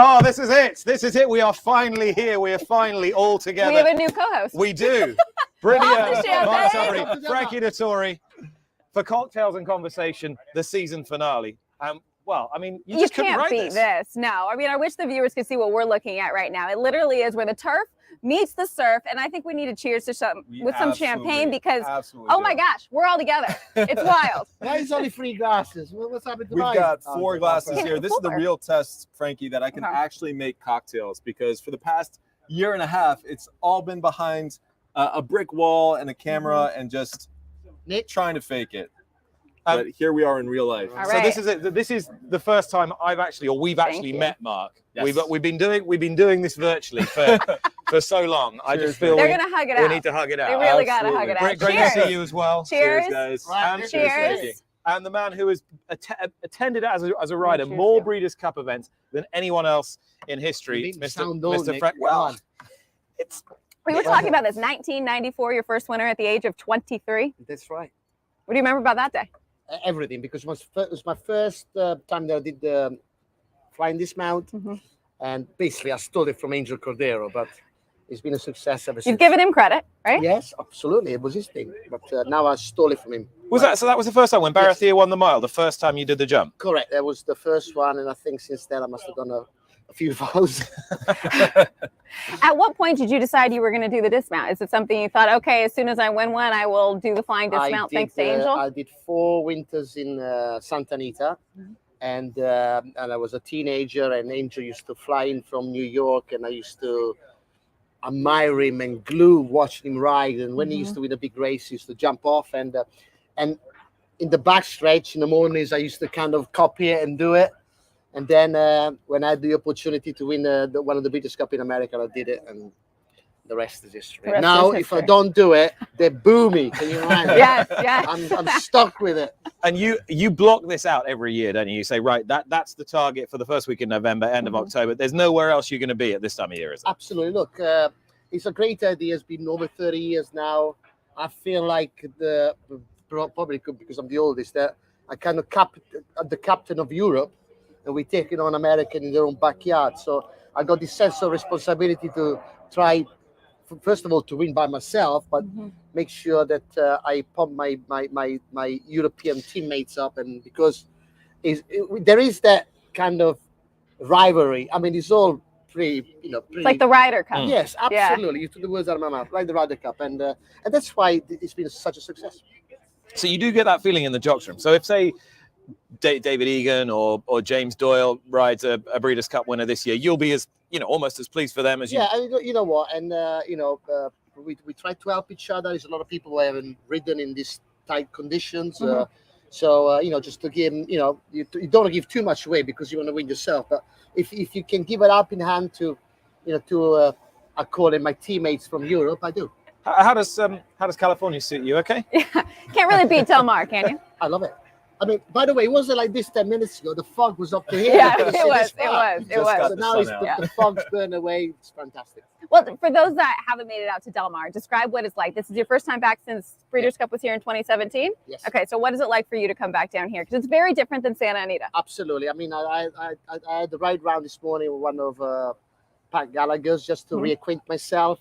Oh, this is it. This is it. We are finally here. We are finally all together. We have a new co-host. We do. Brilliant. Off the champagne. Frankie Dettori for Cocktails and Conversation, the season finale. Well, I mean, you just couldn't can't write beat this. No, I mean, I wish the viewers could see what we're looking at right now. It literally is where the turf meets the surf, and I think we need to cheers to some champagne because, oh my gosh, we're all together. It's wild. Why is only 3 glasses? What's happened to We've mine? got 4 glasses here. This is the 4. real test, Frankie, that I can actually make cocktails because for the past year and a half, it's all been behind a brick wall and a camera and just trying to fake it. But here we are in real life. All So right. this is it. This is the first time we've actually met Mark. Yes. We've been doing this virtually for so long. I just feel They're gonna hug it out. we need to hug it out. They really gotta hug it out. Great to see you as well. Cheers. guys. And Cheers. And the man who has attended as a rider more Breeders' Cup events than anyone else in history, Mr. Frank. Well, We were talking about this. 1994, your first winner at the age of 23. That's right. What do you remember about that day? Everything, because it was my first time that I did the flying dismount, and basically I stole it from Angel Cordero, but it's been a success ever since. You've given him credit, right? Yes, absolutely. It was his thing, but now I stole it from him. So that was the first time when Barathea won the mile, the first time you did the jump? Correct. That was the first one, and I think since then I must have done a few vows. At what point did you decide you were going to do the dismount? Is it something you thought, okay, as soon as I win one, I will do the flying dismount thanks to Angel? I did 4 winters in Santa Anita, and I was a teenager, and Angel used to fly in from New York, and I used to admire him and glue watching him ride. And when he used to win a big race, he used to jump off, and in the backstretch in the mornings, I used to kind of copy it and do it. And then when I had the opportunity to win one of the British Cup in America, I did it, and the rest is history. Now, if I don't do it, they boo me. Can you imagine? Yes. I'm stuck with it. And you block this out every year, don't you? You say, right, that's the target for the first week in November, end of October. There's nowhere else you're going to be at this time of year, is there? Absolutely. Look, it's a great idea. It's been over 30 years now. I feel like probably because I'm the oldest, that I kind of the captain of Europe, and we take it on American in their own backyard. So I got this sense of responsibility to try, first of all, to win by myself, but make sure that I pump my European teammates up, and because there is that kind of rivalry. I mean, it's all pretty. It's like the Ryder Cup. Yes, absolutely. You took the words out of my mouth, like the Ryder Cup, and that's why it's been such a success. So you do get that feeling in the jocks room. So if, say, David Egan or James Doyle rides a Breeders' Cup winner this year, you'll be as almost as pleased for them as you. Yeah, you know what, and we try to help each other. There's a lot of people who haven't ridden in these tight conditions, so just to give you don't want to give too much away because you want to win yourself. But if you can give it up in hand to I call it my teammates from Europe, I do. How does California suit you? Okay. Yeah. Can't really beat Del Mar, can you? I love it. I mean, by the way, it wasn't like this 10 minutes ago. The fog was up to here. Yeah, it was. So now the fog's burned away. It's fantastic. Well, for those that haven't made it out to Del Mar, describe what it's like. This is your first time back since Breeders' Cup was here in 2017? Yes. Okay, so what is it like for you to come back down here? Because it's very different than Santa Anita. Absolutely. I mean, I had the ride round this morning with one of Pat Gallagher's just to reacquaint myself.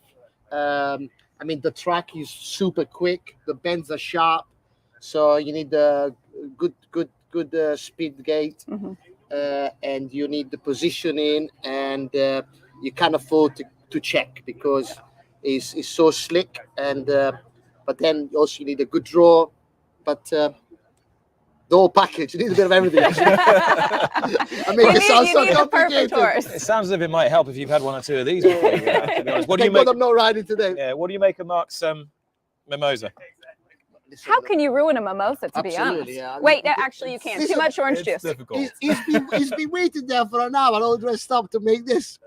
I mean, the track is super quick. The bends are sharp. So you need the good speed gate, and you need the positioning, and you can't afford to check because it's so slick. And but then also you need a good draw, but the whole package. You need a bit of everything. I mean, it sounds so complicated. It sounds as if it might help if you've had 1 or 2 of these. Before, to be honest. What do you make? I'm not riding today. Yeah. What do you make of Mark's mimosa? How can you ruin a mimosa, to be honest? Yeah. Wait, actually, you can't. Too much orange juice. Difficult. He's been waiting there for an hour, all dressed up to make this.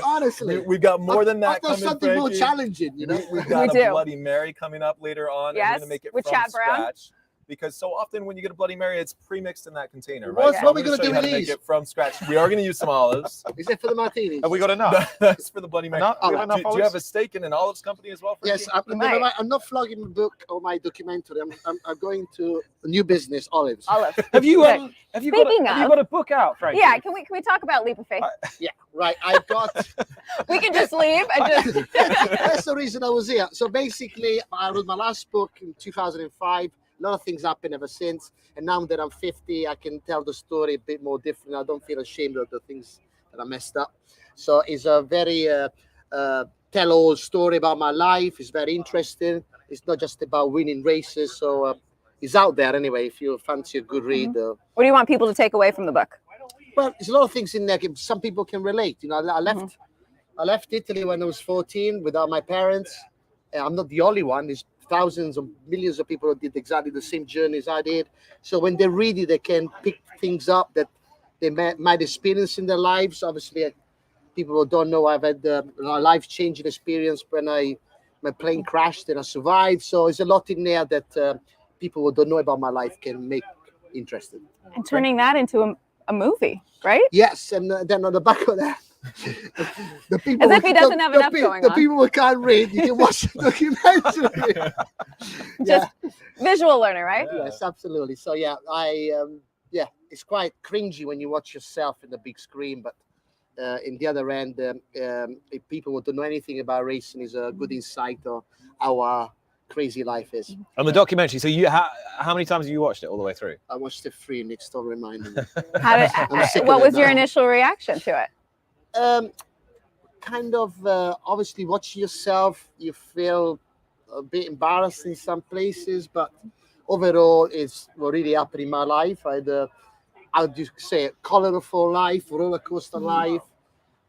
Honestly, we got more than that coming. Something more challenging, We've got We a do. Bloody Mary coming up later on. Yes, We're gonna make it with from Chad Brown. scratch. because so often when you get a Bloody Mary, it's pre-mixed in that container, What right? are we going to do with these? these? Make it from scratch. We are going to use some olives. Is it for the martinis? Have we got enough? That's for the Bloody Mary. Enough? We have enough Do you have a stake in an olives company as well? Yes, Frankie? I'm not flogging my book or my documentary. I'm going to a new business, olives. Olive. Have you got Speaking have you got a book out, Frankie? Yeah, can we talk about Leap of Faith? Yeah, right. I've got. We can just leave and just. That's the reason I was here. So basically, I wrote my last book in 2005. A lot of things happened ever since, and now that I'm 50, I can tell the story a bit more different. I don't feel ashamed of the things that I messed up. So it's a very tell-all story about my life. It's very interesting. It's not just about winning races. So it's out there anyway. If you fancy a good read. What do you want people to take away from the book? Well, there's a lot of things in there. Some people can relate. You know, I left Italy when I was 14 without my parents. I'm not the only one. There's thousands of millions of people who did exactly the same journey as I did. So when they read it, they can pick things up that they might experience in their lives. Obviously, people who don't know, I've had a life-changing experience when my plane crashed and I survived. So there's a lot in there that people who don't know about my life can make interesting. And turning that into a movie, right? Yes, and then on the back of that, the people as if he doesn't have enough going on. The people who can't read, you can watch the documentary. Just visual learner, right? Yes, absolutely. So yeah, it's quite cringy when you watch yourself in the big screen, but in the other end, if people who don't know anything about racing, is a good insight of our crazy life is. On the documentary, so how many times have you watched it all the way through? I watched it free. Nick still reminding me. What was your initial reaction to it? Kind of obviously watch yourself, you feel a bit embarrassed in some places, but overall it's what really happened in my life. I had how do you say it, colorful life, roller coaster life,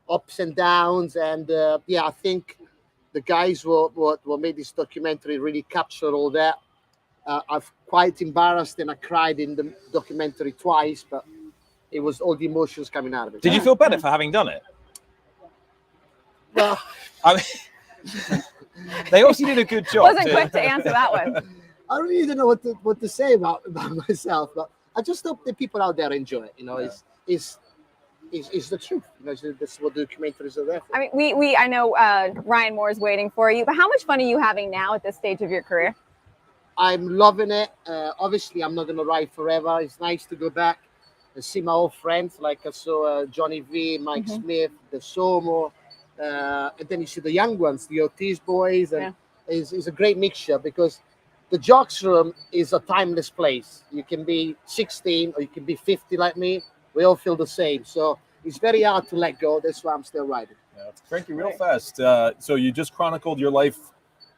ups and downs, and I think the guys who made this documentary really captured all that. I've quite embarrassed and I cried in the documentary twice, but it was all the emotions coming out of it. Did you feel better for having done it? Well, I mean, they obviously did a good job. Wasn't quick to answer that one. I really don't know what to say about myself, but I just hope the people out there enjoy it. You know, it's the truth. You know, that's what documentaries are there for. I mean, I know Ryan Moore is waiting for you, but how much fun are you having now at this stage of your career? I'm loving it. Obviously, I'm not going to ride forever. It's nice to go back and see my old friends, like I saw Johnny V, Mike Smith, the Somo. And then you see the young ones, the Ortiz boys, and it's a great mixture because the jocks room is a timeless place. You can be 16 or you can be 50 like me. We all feel the same. So it's very hard to let go. That's why I'm still riding. Yeah. Frankie, real fast. So you just chronicled your life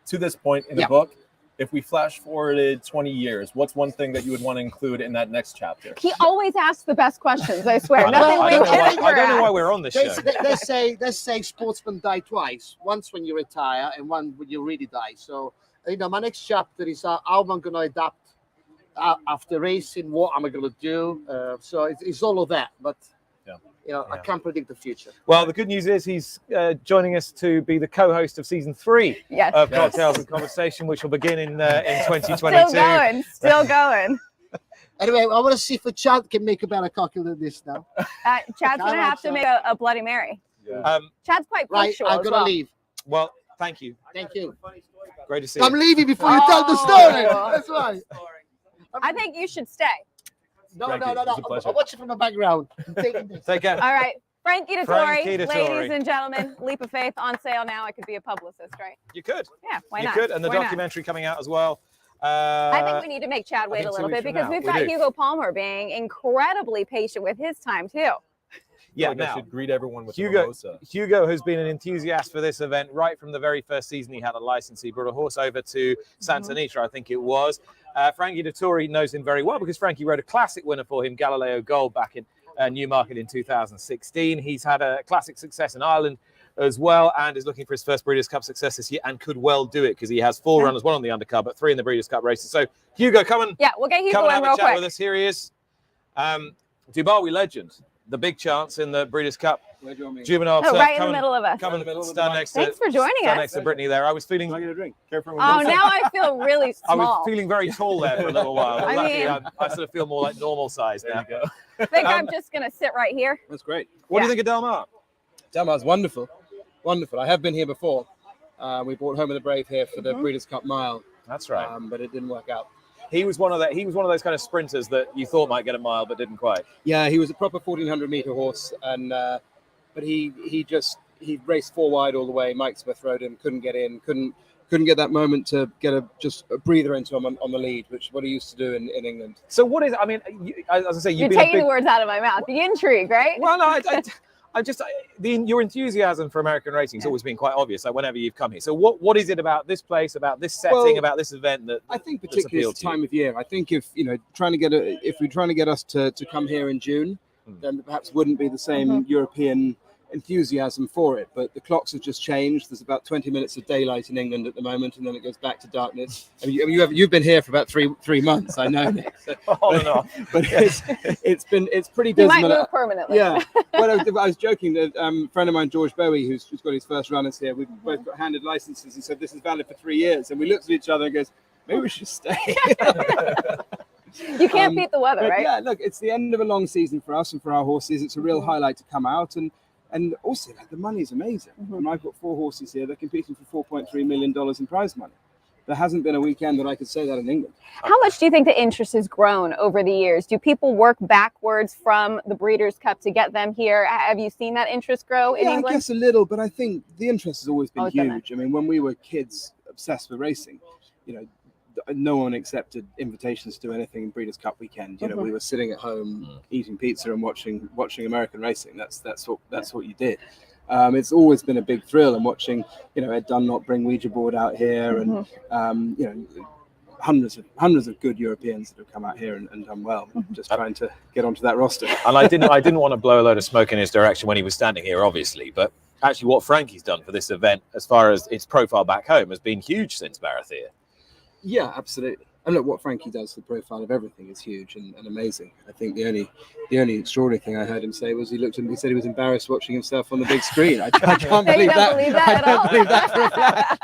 to this point in the book. If we flash forwarded 20 years, what's one thing that you would want to include in that next chapter? He always asks the best questions, I swear. I don't know why we're on this show. They say sportsmen die twice. Once when you retire and one when you really die. So, my next chapter is how am I going to adapt after racing? What am I going to do? So it's all of that. But, I can't predict the future. Well, the good news is he's joining us to be the co-host of season 3 of Cocktails and Conversation, which will begin in 2022. Still going. Anyway, I want to see if Chad can make a better cocktail than this now. Chad's going to have to make a Bloody Mary. Yeah. Chad's quite punctual. I'm going to leave. Well, thank you. Thank you. Great to see you. I'm leaving before you tell the story. That's right. I think you should stay. No. I'll watch it from the background. Take care. All right. Frankie Dettori, Dettori. ladies and gentlemen, Leap of Faith on sale now. I could be a publicist, right? You could. Yeah, why not? You could, and the Why not? documentary coming out as well. I think we need to make Chad wait a little bit because we've got Hugo Palmer being incredibly patient with his time too. Yeah, I should greet everyone with mimosa. Hugo has been an enthusiast for this event right from the very first season he had a license. He brought a horse over to Santa Anita, I think it was. Frankie Dettori knows him very well because Frankie rode a classic winner for him, Galileo Gold, back in Newmarket in 2016. He's had a classic success in Ireland as well and is looking for his first Breeders' Cup success this year and could well do it because he has 4 runners, 1 on the undercard, but 3 in the Breeders' Cup races. So, Hugo, come and we'll get Hugo have in real a chat quick with us. Here he is. Dubawi legend. The big chance in the Breeders' Cup Where do you want me? Juvenile Oh, turf. right in the middle of us. Come and stand next to. Thanks for joining stand us. next to Britney there. I was feeling. Can I get a drink? Careful. Oh, now I feel really I was small. feeling very tall there for a little while. But I luckily, mean- I sort of feel more like normal size now. I think I'm just going to sit right here. That's great. What do you think of Del Mar? Del Mar's wonderful. Wonderful. I have been here before. We brought Home of the Brave here for the Breeders' Cup Mile. That's right. But it didn't work out. He was one of those kind of sprinters that you thought might get a mile but didn't quite. Yeah, he was a proper 1400-meter horse, and but he raced 4 wide all the way. Mike Smith rode him, couldn't get in, couldn't get that moment to get just a breather into him on the lead, which is what he used to do in England. So what is? I mean, as I say, You're taking the words out of my mouth. The intrigue, right? Well, no, your enthusiasm for American racing has always been quite obvious. Like whenever you've come here. So what is it about this place, about this setting, about this event that I think particularly it's the time of year. I think if we're trying to get us to come here in June, then perhaps wouldn't be the same European enthusiasm for it. But the clocks have just changed. There's about 20 minutes of daylight in England at the moment, and then it goes back to darkness. I mean, you've been here for about three months, I know, Nick. So, but it's pretty dismal. You might move permanently. Yeah. Well, I was joking that a friend of mine, George Bowie, who's got his first runners here, we've both got handed licenses. He said this is valid for 3 years, and we looked at each other and goes, maybe we should stay. You can't beat the weather, right? Yeah, look, it's the end of a long season for us and for our horses. It's a real highlight to come out, and also the money's amazing. And I've got 4 horses here. They're competing for $4.3 million in prize money. There hasn't been a weekend that I could say that in England. How much do you think the interest has grown over the years? Do people work backwards from the Breeders' Cup to get them here? Have you seen that interest grow in England? I guess a little, but I think the interest has always been huge. I mean, when we were kids obsessed with racing, no one accepted invitations to do anything in Breeders' Cup weekend. We were sitting at home eating pizza and watching American racing. That's what you did. It's always been a big thrill, and watching Ed Dunlop bring Ouija board out here, and hundreds of good Europeans that have come out here and done well. Just trying to get onto that roster. And I didn't want to blow a load of smoke in his direction when he was standing here, obviously, but actually what Frankie's done for this event, as far as its profile back home, has been huge since Baratheer. Yeah, absolutely. And look, what Frankie does, the profile of everything is huge and amazing. I think the only extraordinary thing I heard him say was he looked at me, he said he was embarrassed watching himself on the big screen. I can't believe that. I can't believe that for a flash.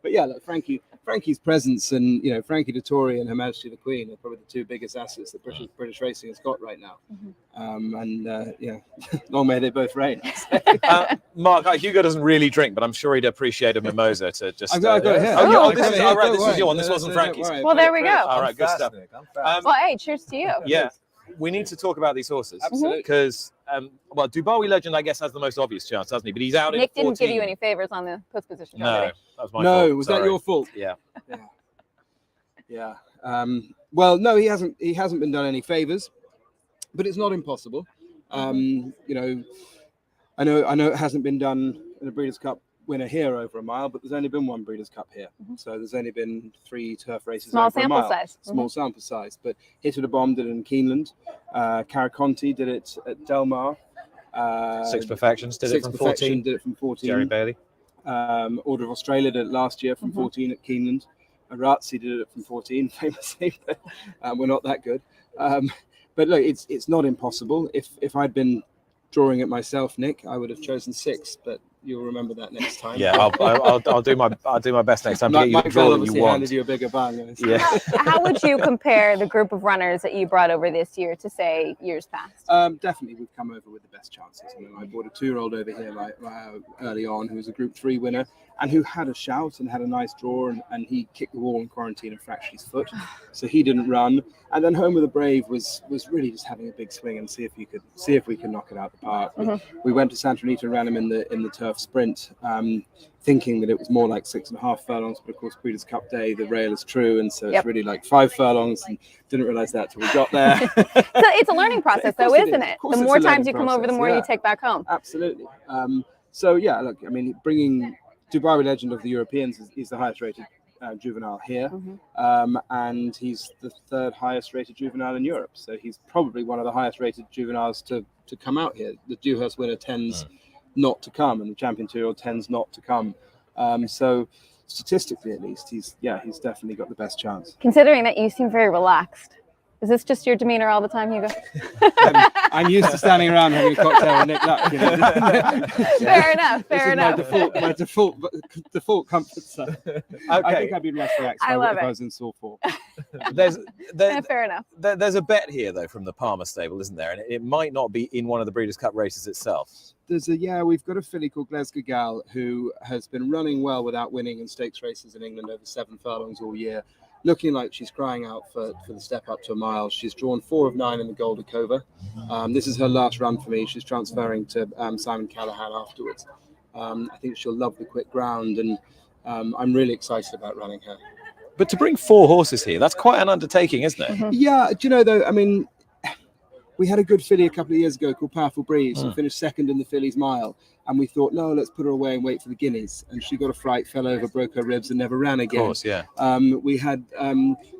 But yeah, look, Frankie's presence and Frankie Dettori and Her Majesty the Queen are probably the 2 biggest assets that British racing has got right now. Long may they both reign. Mark, Hugo doesn't really drink, but I'm sure he'd appreciate a mimosa to just. I've got it here. This is your one. This wasn't Frankie's. Well, there we go. All right, good stuff. Well, hey, cheers to you. Yeah, we need to talk about these horses. Absolutely. Because, Dubawi Legend, I guess, has the most obvious chance, doesn't he? But he's out Nick in 14. didn't give you any favors on the post position. No, that was my fault. No, was that Sorry. your fault? Yeah. Yeah. Well, no, he hasn't been done any favors, but it's not impossible. I know it hasn't been done in a Breeders' Cup winner here over a mile, but there's only been 1 Breeders' Cup here. So there's only been 3 turf races Small over a mile. size. Small sample size. But Hit of the Bomb did it in Keeneland. Caraconti did it at Del Mar. Six Perfections did it from 14. Did it from 14. Jerry Bailey. Order of Australia did it last year from 14 at Keeneland. Arazzi did it from 14, famously, but we're not that good. But look, it's not impossible. If I'd been drawing it myself, Nick, I would have chosen 6, but you'll remember that next time. Yeah, I'll do my best next time to get you the draw that you want. Handed you a bigger bang. Yeah. How would you compare the group of runners that you brought over this year to, say, years past? Definitely, we've come over with the best chances. I mean, I brought a 2-year-old over here early on who was a Group 3 winner and who had a shout and had a nice draw, and he kicked the wall in quarantine and fractured his foot, so he didn't run. And then Home of the Brave was really just having a big swing and see if we could knock it out the park. We went to Santa Anita and ran him in the turf sprint, thinking that it was more like 6.5 furlongs, but of course Breeders' Cup Day, the rail is true, and so it's really like 5 furlongs, and didn't realize that till we got there. So it's a learning process, though, isn't it? The more times you come over, the more you take back home. Absolutely. So yeah, look, I mean, bringing Dubai Legend of the Europeans is the highest rated juvenile here, and he's the 3rd highest rated juvenile in Europe, so he's probably one of the highest rated juveniles to come out here. The Dewhurst winner tends not to come, and the Champion 2-year-old tends not to come, so statistically at least he's definitely got the best chance. Considering that you seem very relaxed, is this just your demeanor all the time, Hugo? I'm used to standing around having a cocktail with Nick Luck. You know? Fair enough. Fair enough. My default comfort zone. I think I'd be less relaxed if I was in Saw 4. Fair enough. There's a bet here, though, from the Palmer stable, isn't there? And it might not be in one of the Breeders' Cup races itself. We've got a filly called Glasgow Gal who has been running well without winning in stakes races in England over 7 furlongs all year, looking like she's crying out for the step up to a mile. She's drawn 4 of 9 in the Golden Cova. This is her last run for me. She's transferring to Simon Callahan afterwards. I think she'll love the quick ground, and I'm really excited about running her. But to bring 4 horses here, that's quite an undertaking, isn't it? Mm-hmm. Yeah, do you know, though, I mean, we had a good filly a couple of years ago called Powerful Breeze who finished second in the fillies mile, and we thought, no, let's put her away and wait for the guineas. And she got a fright, fell over, broke her ribs, and never ran again. Of course, yeah. We had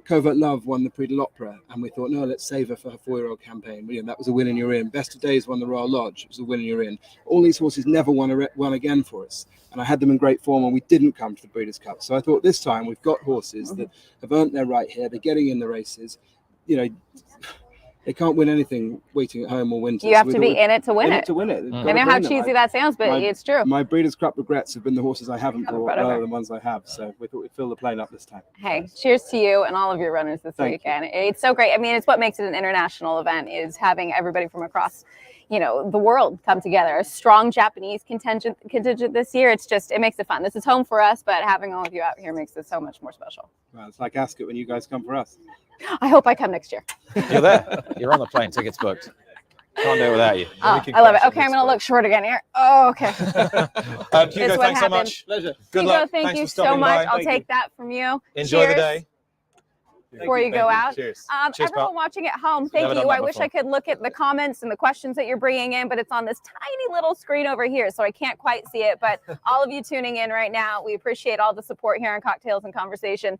Covert Love won the Prix de l'Opera, and we thought, no, let's save her for her 4-year-old campaign. That was a win in your in. Best of Days won the Royal Lodge. It was a win in your in. All these horses never won again for us. And I had them in great form, and we didn't come to the Breeders' Cup. So I thought this time we've got horses that have earned their right here. They're getting in the races. You know, they can't win anything waiting at home or winter. You have to be in it to win it. I know how cheesy that sounds, but it's true. My Breeders' Cup regrets have been the horses I haven't brought rather than ones I have. So we thought we'd fill the plane up this time. Hey, cheers to you and all of your runners this weekend. It's so great. I mean, it's what makes it an international event, is having everybody from across, the world come together. A strong Japanese contingent this year. It makes it fun. This is home for us, but having all of you out here makes it so much more special. Well, it's like Ascot when you guys come for us. I hope I come next year. You're there. You're on the plane. Tickets booked. Can't do it without you. I love it. Okay, I'm going to look short again here. Oh, okay. Hugo, thanks so much. Pleasure. Good Hugo, luck. thank Thanks you for stopping so much. by. I'll take that from you. Enjoy the day. Before you go out. Cheers. Everyone watching at home, thank you. I wish I could look at the comments and the questions that you're bringing in, but it's on this tiny little screen over here, so I can't quite see it. But all of you tuning in right now, we appreciate all the support here on Cocktails and Conversation.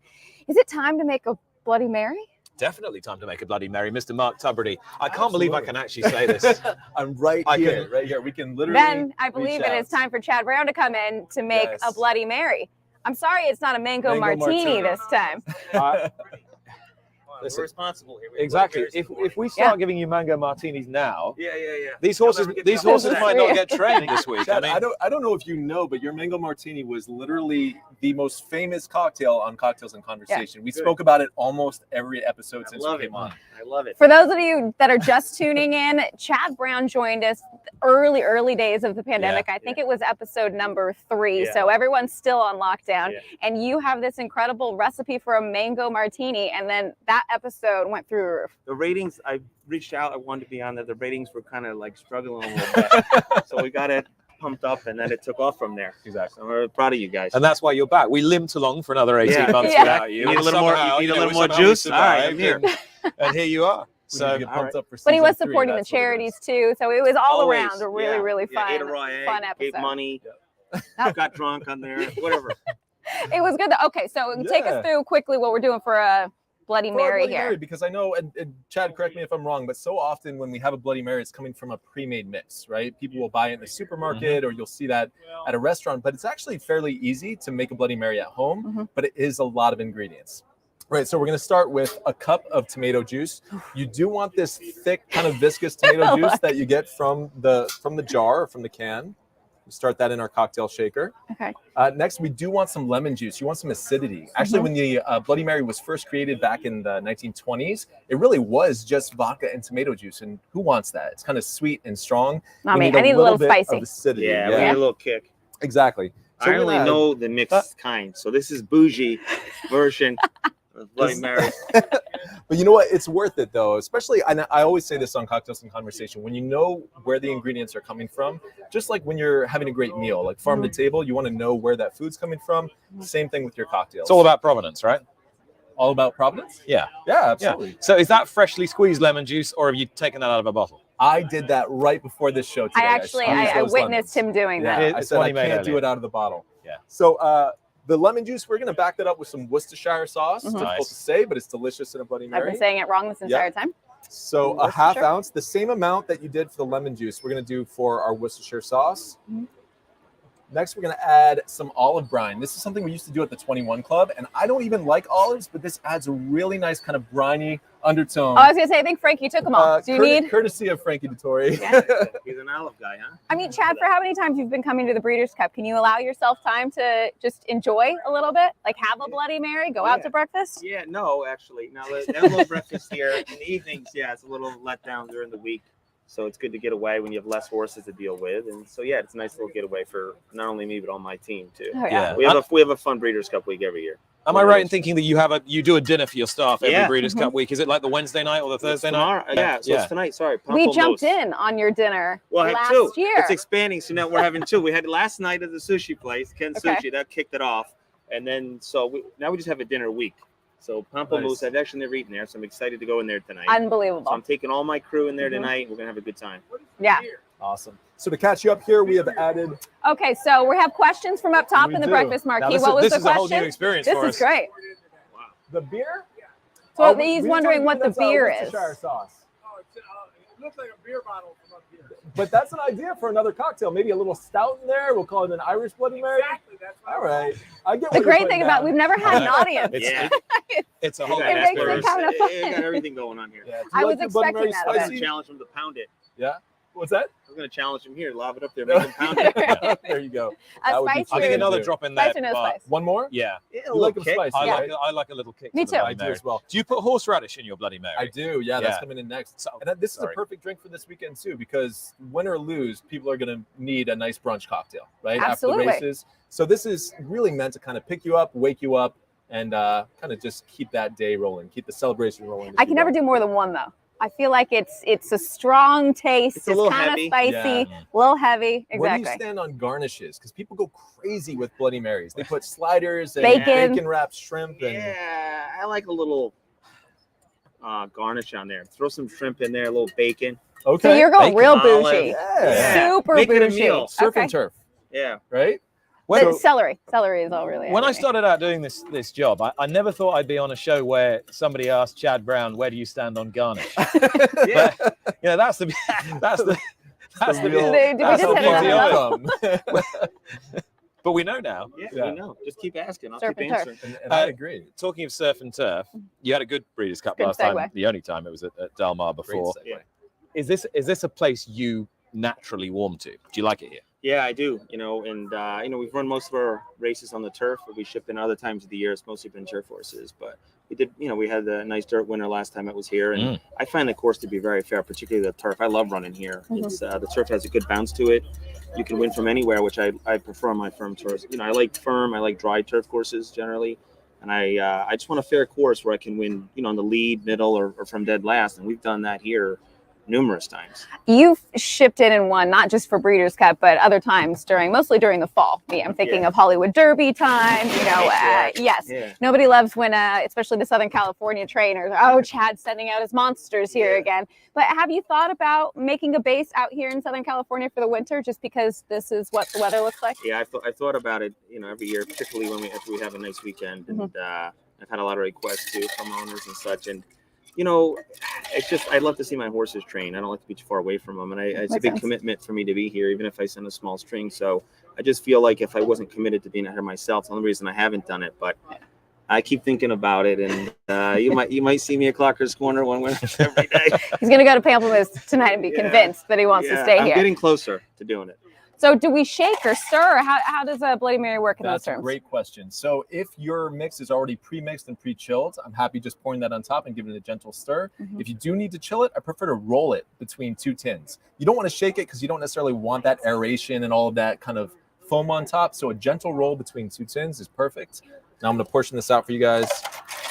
Is it time to make a Bloody Mary? Definitely time to make a Bloody Mary. Mr. Mark Tubridy. I can't believe I can actually say this. I'm right here. We can literally. Then I believe it is time for Chad Brown to come in to make a Bloody Mary. I'm sorry it's not a mango martini this time. We're responsible here. Exactly. If we start giving you mango martinis now, yeah. These horses might not get trained this week. Chad, I don't know if you know, but your mango martini was literally the most famous cocktail on Cocktails and Conversation. We spoke about it almost every episode since we came on. I love it. For those of you that are just tuning in, Chad Brown joined us early days of the pandemic. I think it was episode number 3. So everyone's still on lockdown. And you have this incredible recipe for a mango martini. And then that episode went through the roof. The ratings, I reached out. I wanted to be on there. The ratings were kind of like struggling a little bit. So we got it pumped up, and then it took off from there. Exactly. So we're proud of you guys. And that's why you're back. We limped along for another 18 months without you. You need a little more. You need a little more juice. All right, I'm here. And here you are. So get pumped up for but he was season 3, supporting the charities too, so it was all Always, around a really fun episode. Gave money, got drunk on there, whatever. It was good. Okay, so take us through quickly what we're doing for a Bloody Mary here. Because I know, and Chad, correct me if I'm wrong, but so often when we have a Bloody Mary, it's coming from a pre-made mix, right? People will buy it in the supermarket or you'll see that at a restaurant, but it's actually fairly easy to make a Bloody Mary at home, but it is a lot of ingredients. Right, so we're going to start with a cup of tomato juice. You do want this thick, kind of viscous tomato juice that you get from the jar or from the can. We start that in our cocktail shaker. Okay. Next, we do want some lemon juice. You want some acidity. Actually, when the Bloody Mary was first created back in the 1920s, it really was just vodka and tomato juice. And who wants that? It's kind of sweet and strong. I need a little bit spicy. of acidity. Yeah, we need a little kick. Exactly. So I only know the mixed kind, so this is bougie version. Bloody Mary. But you know what? It's worth it though, especially, and I always say this on Cocktails and Conversation, when you know where the ingredients are coming from, just like when you're having a great meal, like farm to table, you want to know where that food's coming from. Same thing with your cocktails. It's all about provenance, right? All about provenance? Yeah. Yeah, absolutely. Yeah. So is that freshly squeezed lemon juice, or have you taken that out of a bottle? I did that right before this show today. I witnessed him doing that. I said I can't do it out of the bottle. Yeah. So the lemon juice, we're going to back that up with some Worcestershire sauce. It's difficult to say, but it's delicious in a Bloody Mary. I've been saying it wrong this entire time. So a half ounce, the same amount that you did for the lemon juice, we're going to do for our Worcestershire sauce. Next, we're going to add some olive brine. This is something we used to do at the 21 Club, and I don't even like olives, but this adds a really nice kind of briny undertone. Oh, I was going to say, I think Frankie took them all. Do you need? Courtesy of Frankie Dettori. Yeah. He's an olive guy, huh? I mean, Chad, for how many times you've been coming to the Breeders' Cup, can you allow yourself time to just enjoy a little bit? Like have a Bloody Mary, go out to breakfast? Yeah, no, actually. Now, the little breakfast here in the evenings, yeah, it's a little letdown during the week. So it's good to get away when you have less horses to deal with. And so, yeah, it's a nice little getaway for not only me, but all my team, too. Oh, yeah. We have a fun Breeders' Cup week every year. Am I right in thinking that you do a dinner for your staff every Breeders' Mm-hmm. Cup week? Is it like the Wednesday night or the Thursday night? Yeah, so it's tonight. Sorry. We jumped in on your dinner last year. It's expanding, so now we're having two. We had last night at the sushi place, Ken Sushi, that kicked it off. And then, now we just have a dinner week. So Pamplemousse, I've actually never eaten there, so I'm excited to go in there tonight. Unbelievable. So I'm taking all my crew in there tonight. We're going to have a good time. Yeah. Awesome. So to catch you up here, we have added... Okay, so we have questions from up top in the breakfast marquee. What was the question? This is a whole new experience for us. This is great. Wow. The beer? So he's wondering what the beer is. Sauce. Oh, it looks like a beer bottle from up here. But that's an idea for another cocktail. Maybe a little stout in there. We'll call it an Irish Bloody Mary. Exactly. That's what All right. I get The what great thing about we've never had an audience. It's a whole It makes it kind of fun. It got everything going on here. Yeah. I was expecting that. I was going to challenge him to pound it. Yeah. What's that? I was going to challenge him here, lob it up there, make him pound it. There you go. A I think another drop in there. Spice or no spice? One more? Yeah. You like them spicy, right? I like a little kick. Me to the too. Bloody I do Mary. as well. Do you put horseradish in your Bloody Mary? I do. Yeah, that's coming in next. So, and this is a perfect drink for this weekend too, because win or lose, people are going to need a nice brunch cocktail, right? Absolutely. After the races. So this is really meant to kind of pick you up, wake you up, and kind of just keep that day rolling, keep the celebration rolling. I can never do more than one though. I feel like it's a strong taste. It's a little kind of heavy. spicy, a little heavy. Where do Exactly. you stand on garnishes? Because people go crazy with Bloody Marys. They put sliders and Bacon wrapped shrimp. And Yeah, I like a little garnish on there. Throw some shrimp in there, a little bacon. okay. So you're going Bacon, real olive. bougie. Yeah. Super Make it a bougie. meal. Surf Okay. and turf, Yeah. right? The celery is all really. When I everything. started out doing this job, I never thought I'd be on a show where somebody asked Chad Brown, "Where do you stand on garnish?" Yeah. Yeah, that's the real- we that's just the hit beauty another of it. outcome. But we know now. Yeah, we know. Just keep asking. I'll Surf keep and turf. answering. and I agree. Talking of surf and turf, you had a good Breeders' Cup Good last segue. time. The only time it was at Del Mar Great before. segue. Yeah. Is this a place you naturally warm to? Do you like it here? Yeah, I do. And we've run most of our races on the turf, but we ship in other times of the year. It's mostly been turf horses, but we did. We had a nice dirt winner last time it was here, and I find the course to be very fair, particularly the turf. I love running here. It's the turf has a good bounce to it. You can win from anywhere, which I prefer on my firm tours. I like firm. I like dry turf courses generally, and I just want a fair course where I can win. On the lead, middle, or from dead last, and we've done that here numerous times. You've shipped in and won, not just for Breeders' Cup, but other times mostly during the fall. I'm thinking of Hollywood Derby time. Yes. Yeah. Nobody loves when, especially the Southern California trainers, oh, Chad's sending out his monsters here again. But have you thought about making a base out here in Southern California for the winter, just because this is what the weather looks like? Yeah, I've thought about it. Every year, particularly after we have a nice weekend, and I've had a lot of requests too from owners and such, and. It's just I'd love to see my horses train. I don't like to be too far away from them, and it's a big commitment for me to be here, even if I send a small string. So I just feel like if I wasn't committed to being out here myself, it's the only reason I haven't done it. But I keep thinking about it, and you might see me at Clocker's Corner one winter every day. He's going to go to Pamplemousse tonight and be convinced that he wants to stay I'm here. getting closer to doing it. So do we shake or stir? Or how does a Bloody Mary work in That's those terms? a great question. So if your mix is already pre-mixed and pre-chilled, I'm happy just pouring that on top and giving it a gentle stir. If you do need to chill it, I prefer to roll it between two tins. You don't want to shake it because you don't necessarily want that aeration and all of that kind of foam on top. So a gentle roll between two tins is perfect. Now I'm going to portion this out for you guys.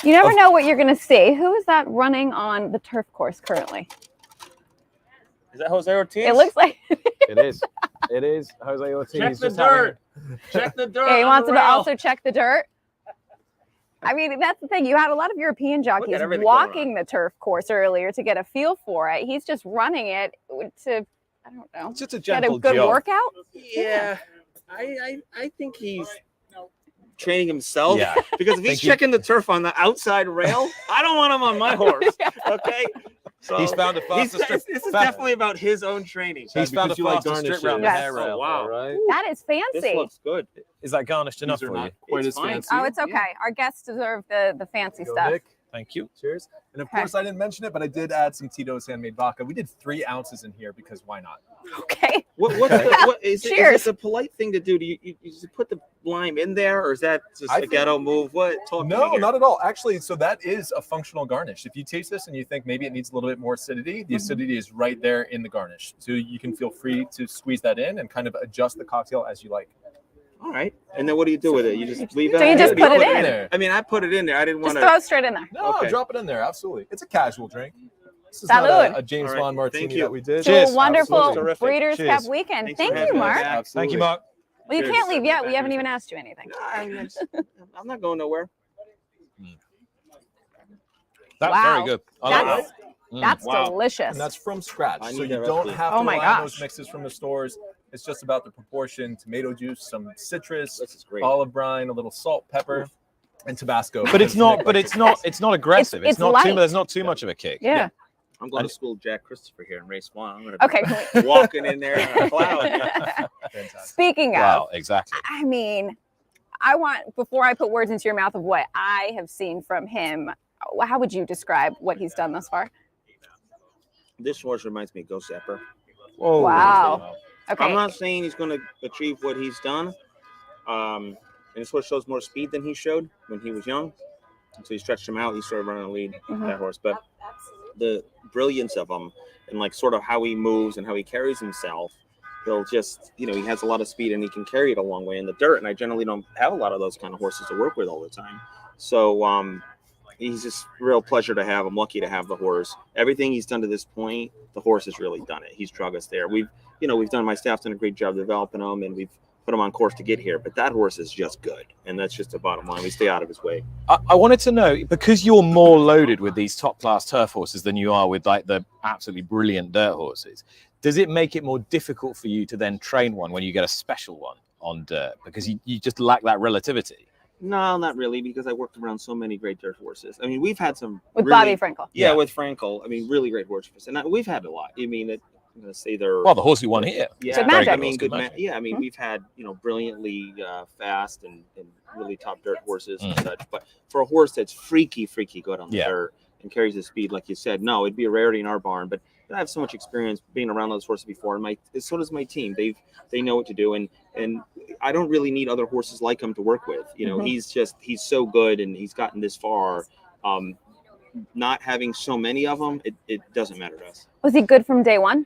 You never know what you're going to see. Who is that running on the turf course currently? Is that Jose Ortiz? It looks like It is. It is Jose Ortiz. Check the just having- dirt. Check the dirt. yeah, he on wants the to rail. also check the dirt. I mean, that's the thing. You had a lot of European jockeys everything walking the turf course earlier to get a feel for it. He's just running it to, I don't know, It's just a get a gentle good jog. workout. Yeah, I think he's training himself. Yeah. Because if he's Thank you. checking the turf on the outside rail, I don't want him on my horse. Okay. So He's found a faster strip. This is definitely about his own training. He's found a because you like faster strip garnishes. around the Yes. hair rail. Oh, wow. All right. That is This fancy. looks good. Is that garnished enough These are for you? not quite It's as fine. fancy. Oh, it's okay. Our guests deserve the fancy Go, stuff. Nick. Thank you. Cheers. And of Okay. course, I didn't mention it, but I did add some Tito's handmade vodka. We did 3 ounces in here because why not? Okay. What is Cheers. it the polite thing to do? Do you just put the lime in there, or is that just I a think- ghetto move? What? Talk to me No, here. not at all. Actually, so that is a functional garnish. If you taste this and you think maybe it needs a little bit more acidity, the acidity is right there in the garnish. So you can feel free to squeeze that in and kind of adjust the cocktail as you like. All right. And then what do you do with it? You just leave it. So you just put it in. there. I mean, I put it in there. I didn't want Just to. throw it straight in there. No, Okay. drop it in there. Absolutely. It's a casual drink. This is Salud. not a James All right. Bond martini Thank you. that we did. To Cheers. a wonderful Absolutely. Terrific. Breeders' Cheers. Cup weekend. Thanks for Thank having you, me Mark. back. Thank you, Mark. Well, you Cheers. can't leave yet. We haven't even asked you anything. No, I'm not going nowhere. That's Wow. very good. I like That's that. that's Wow. delicious. And that's from scratch. I So need you that don't recipe. have Oh to my rely on gosh. those mixes from the stores. It's just about the proportion: tomato juice, some citrus, This is great. olive brine, a little salt, pepper, and Tabasco. But it's because not. Nick But likes it's it. not. It's not aggressive. It's It's not light. too. There's not too much of a kick. Yeah. I'm going And- to school Jack Christopher here in race 1. I'm going to Okay. be walking in there in a cloud. Fantastic. Speaking of, Wow. Exactly. I mean, I want, before I put words into your mouth of what I have seen from him, how would you describe what he's done thus far? This horse reminds me of Ghost Zapper. Whoa. Wow. Okay. I'm not saying he's going to achieve what he's done. And this horse shows more speed than he showed when he was young. So he stretched him out. He started running a lead, that horse. But the brilliance of him and like sort of how he moves and how he carries himself, he'll just, he has a lot of speed and he can carry it a long way in the dirt. And I generally don't have a lot of those kind of horses to work with all the time. So he's just real pleasure to have. I'm lucky to have the horse. Everything he's done to this point, the horse has really done it. He's drug us there. We've done, my staff's done a great job developing him, and we've put him on course to get here. But that horse is just good, and that's just the bottom line. We stay out of his way. I wanted to know, because you're more loaded with these top class turf horses than you are with like the absolutely brilliant dirt horses. Does it make it more difficult for you to then train one when you get a special one on dirt, because you just lack that relativity? No, not really, because I worked around so many great dirt horses. I mean, we've had some With really, Bobby Frankel. Yeah, with Frankel. I mean, really great horses, and we've had a lot. I mean, I'm going to say they're Well, the horse you won here. yeah, Good Magic. I mean, Good good Magic. yeah. I mean, we've had brilliantly fast and really top dirt horses and such. But for a horse that's freaky good on the Yeah. dirt and carries the speed, like you said, no, it'd be a rarity in our barn. But I have so much experience being around those horses before, and so does my team. They know what to do, and I don't really need other horses like him to work with. He's so good, and he's gotten this far. Not having so many of them, it doesn't matter to us. Was he good from day one?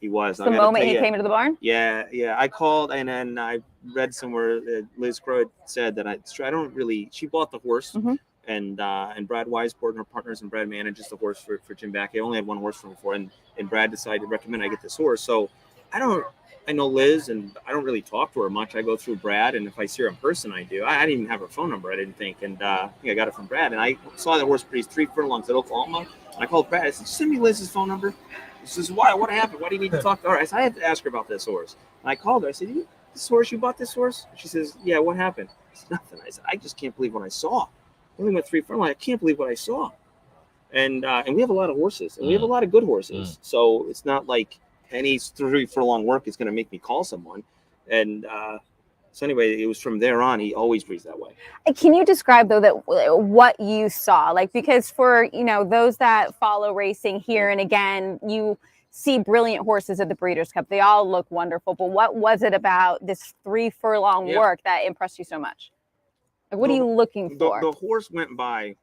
He was. The moment he came into the barn? Yeah. I called, and then I read somewhere that Liz Crow had said that I don't really. She bought the horse, and Brad Weisbord and her partners, and Brad manages the horse for Jim Back. I only had one horse from before, and Brad decided to recommend I get this horse. So I know Liz, and I don't really talk to her much. I go through Brad, and if I see her in person, I do. I didn't even have her phone number, I didn't think. And I think I got it from Brad. And I saw that horse race 3 furlongs at Oklahoma. And I called Brad. I said, send me Liz's phone number. He says, why? What happened? Why do you need to talk to her? I said, I have to ask her about this horse. And I called her. I said, this horse, you bought this horse? She says, yeah, what happened? I said, nothing. I said, I just can't believe what I saw. I only went 3 furlongs. I can't believe what I saw. And we have a lot of horses, and we have a lot of good horses. So it's not like any 3 furlong work is going to make me call someone. And so anyway, it was from there on, he always breathes that way. Can you describe, though, that what you saw? Like, because for, those that follow racing here and again, you see brilliant horses at the Breeders' Cup. They all look wonderful. But what was it about this 3 furlong work that impressed you so much? Like, what are you looking for? The horse went by,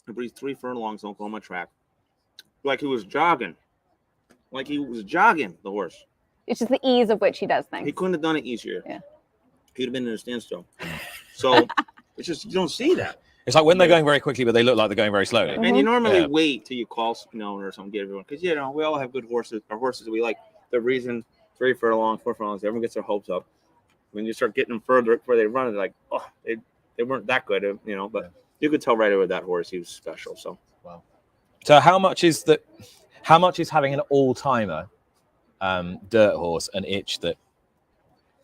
I breathed 3 furlongs on Oklahoma track, like he was jogging. The horse. It's just the ease of which he does things. He couldn't have done it easier. Yeah. He'd have been in a standstill. So it's just, you don't see that. It's like when they're going very quickly, but they look like they're going very slowly. And you normally wait till you call or something, get everyone, because we all have good horses. Our horses that we like. The reason 3 furlongs, 4 furlongs, everyone gets their hopes up. When you start getting them further before they run, they're like, oh, they weren't that good, But you could tell right away with that horse, he was special. So Wow. So how much is having an all-timer dirt horse an itch that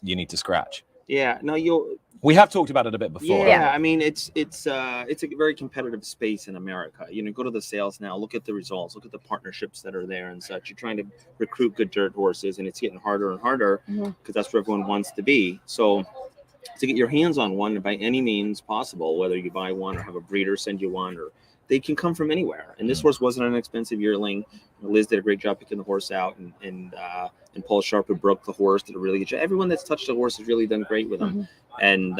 you need to scratch? Yeah, no, you'll. We have talked about it a bit before. Yeah, I mean, it's a very competitive space in America. You know, go to the sales now, look at the results, look at the partnerships that are there and such. You're trying to recruit good dirt horses, and it's getting harder and harder because that's where everyone wants to be. So to get your hands on one by any means possible, whether you buy one or have a breeder send you one, or they can come from anywhere. And this horse wasn't an expensive yearling. Liz did a great job picking the horse out, and Paul Sharp, who broke the horse, did a really good job. Everyone that's touched the horse has really done great with him. And